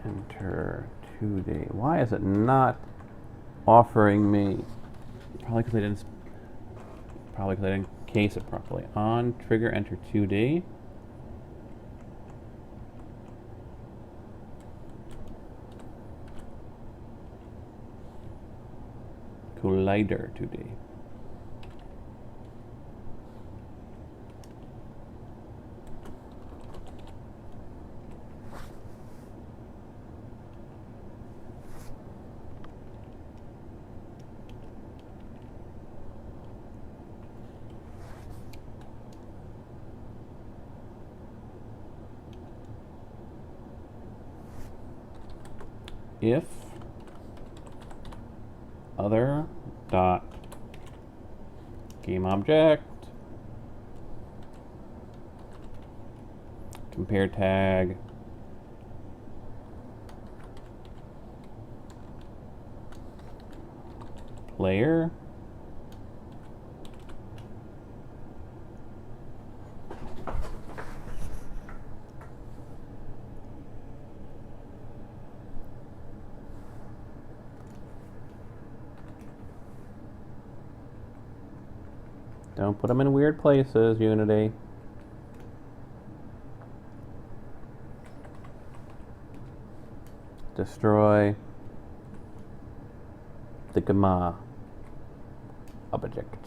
enter 2D. Why is it not offering me? Probably because I didn't case it properly. On trigger enter 2D. Collider 2D. If other dot game object compare tag player Don't put them in weird places, Unity. Destroy the gamma object.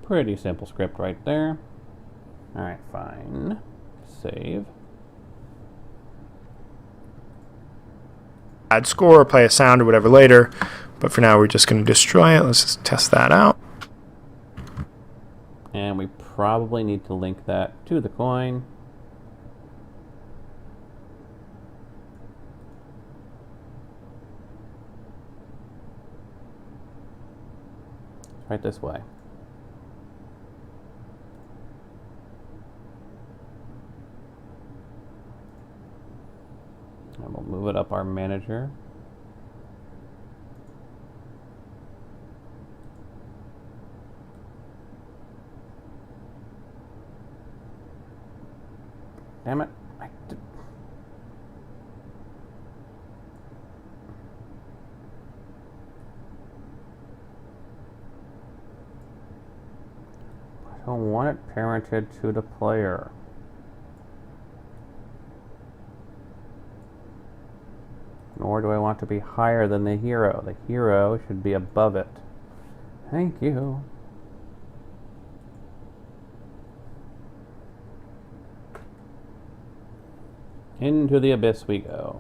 Pretty simple script right there. Alright, fine. Save. Add score or play a sound or whatever later. But for now, we're just going to destroy it. Let's just test that out. And we probably need to link that to the coin. Right this way. And we'll move it up our manager. Damn it. I don't want it parented to the player. Nor do I want to be higher than the hero. The hero should be above it. Thank you. Into the abyss we go.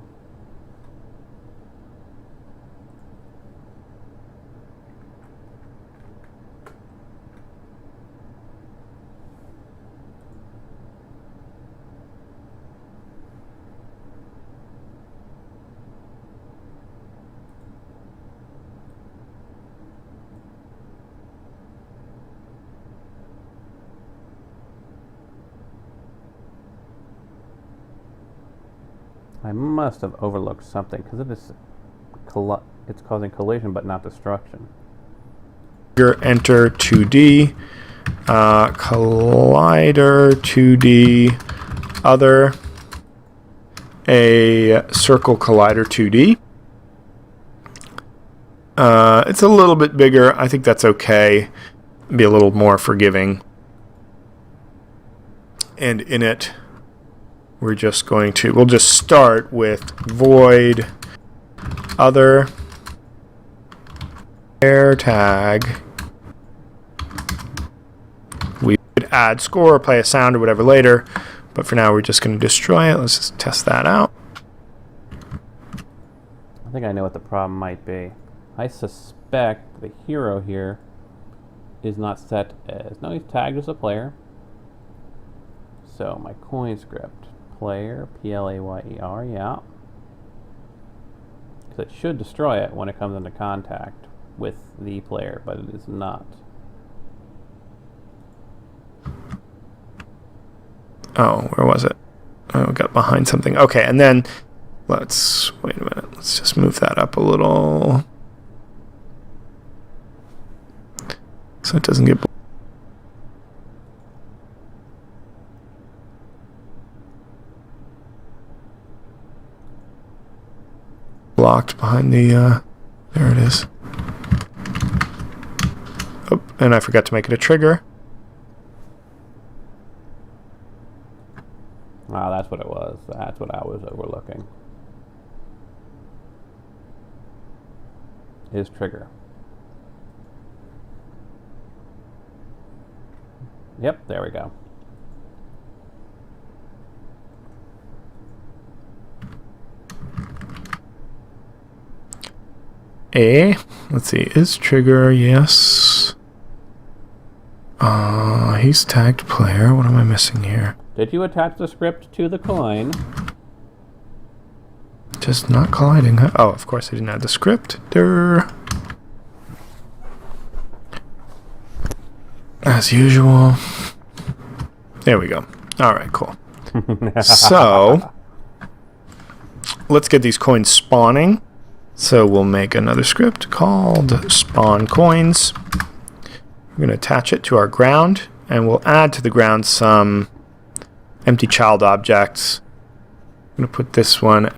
I must have overlooked something because it is it's causing collision but not destruction. Enter 2D, collider 2D, other, a circle collider 2D. It's a little bit bigger. I think that's okay. Be a little more forgiving. And in it, we'll just start with void other air tag. We could add score or play a sound or whatever later, but for now we're just going to destroy it. Let's just test that out. I think I know what the problem might be. I suspect the hero here is not set as, no, he's tagged as a player. So my coin script, player, P-L-A-Y-E-R, yeah. Because it should destroy it when it comes into contact with the player, but it is not. Oh, where was it? Oh, got behind something. Okay, and then let's, wait a minute. Let's just move that up a little. So it doesn't get blocked behind the, there it is. Oh, and I forgot to make it a trigger. Ah, that's what it was. That's what I was overlooking. Is trigger. Yep, there we go. Let's see, is trigger, yes. He's tagged player. What am I missing here? Did you attach the script to the coin? just not colliding, huh? Oh, of course I didn't add the script. Durr. As usual. There we go. All right, cool. So, let's get these coins spawning. So we'll make another script called spawn coins. We're going to attach it to our ground, and we'll add to the ground some empty child objects. I'm going to put this one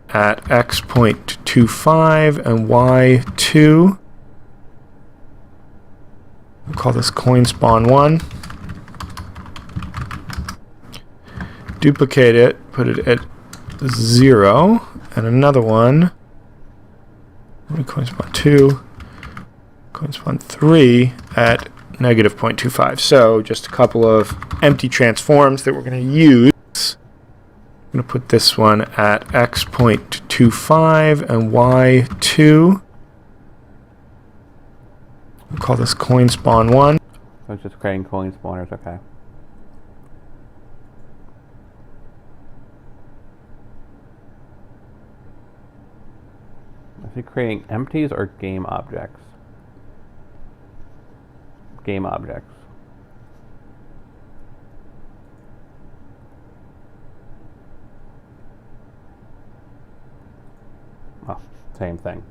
at x.25 and y2. We'll call this coin spawn 1. Duplicate it, put it at 0, and another one. Coin spawn 2, coin spawn 3 at negative 0.25. So just a couple of empty transforms that we're going to use. I'm going to put this one at x.25 and y2. We'll call this coin spawn 1. So it's just creating coin spawners, okay. Is it creating empties or game objects? Game objects. Oh, same thing.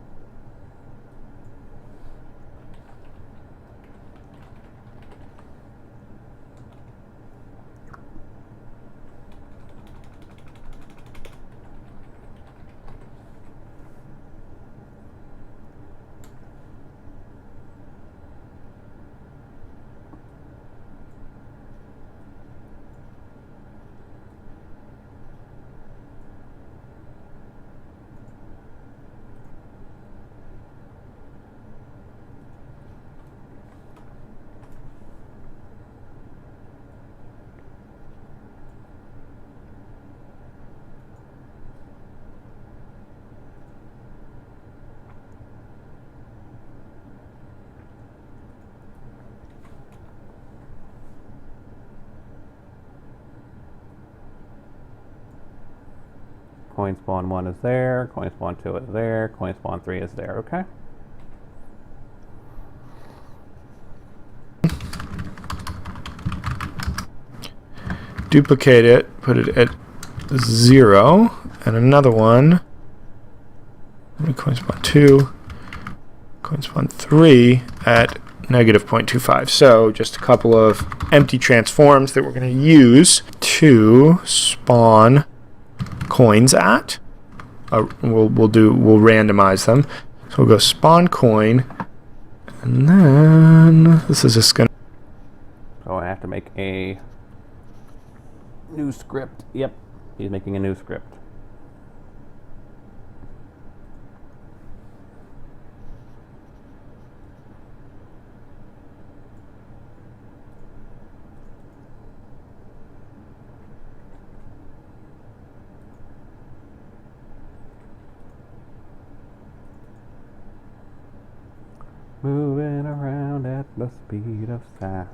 Coin spawn 1 is there, coin spawn 2 is there, coin spawn 3 is there, okay? Duplicate it, put it at 0, and another one. Coin spawn 2, coin spawn 3 at negative 0.25. So just a couple of empty transforms that we're going to use to spawn coins at. We'll randomize them. So we'll go spawn coin, and then this is just going to. So I have to make a new script. Yep, he's making a new script. Moving around at the speed of sound.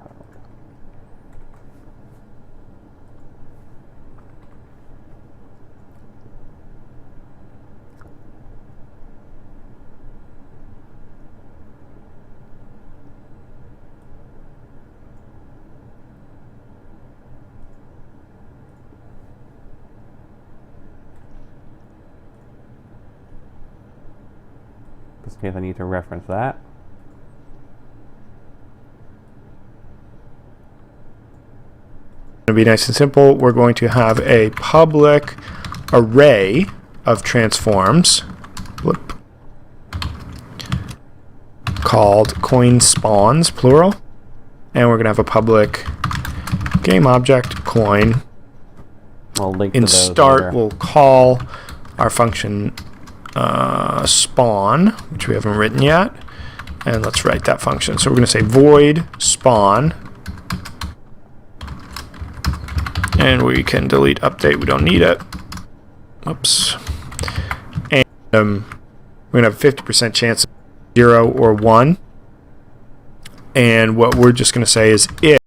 In this case, I need to reference that. To be nice and simple, we're going to have a public array of transforms called coin spawns, plural, and we're going to have a public game object coin. I'll link to In those start, later. we'll call our function spawn, which we haven't written yet, and let's write that function. So we're going to say void spawn. And we can delete update. We don't need it. Oops. And we're going to have a 50% chance of 0 or 1. And what we're just going to say is if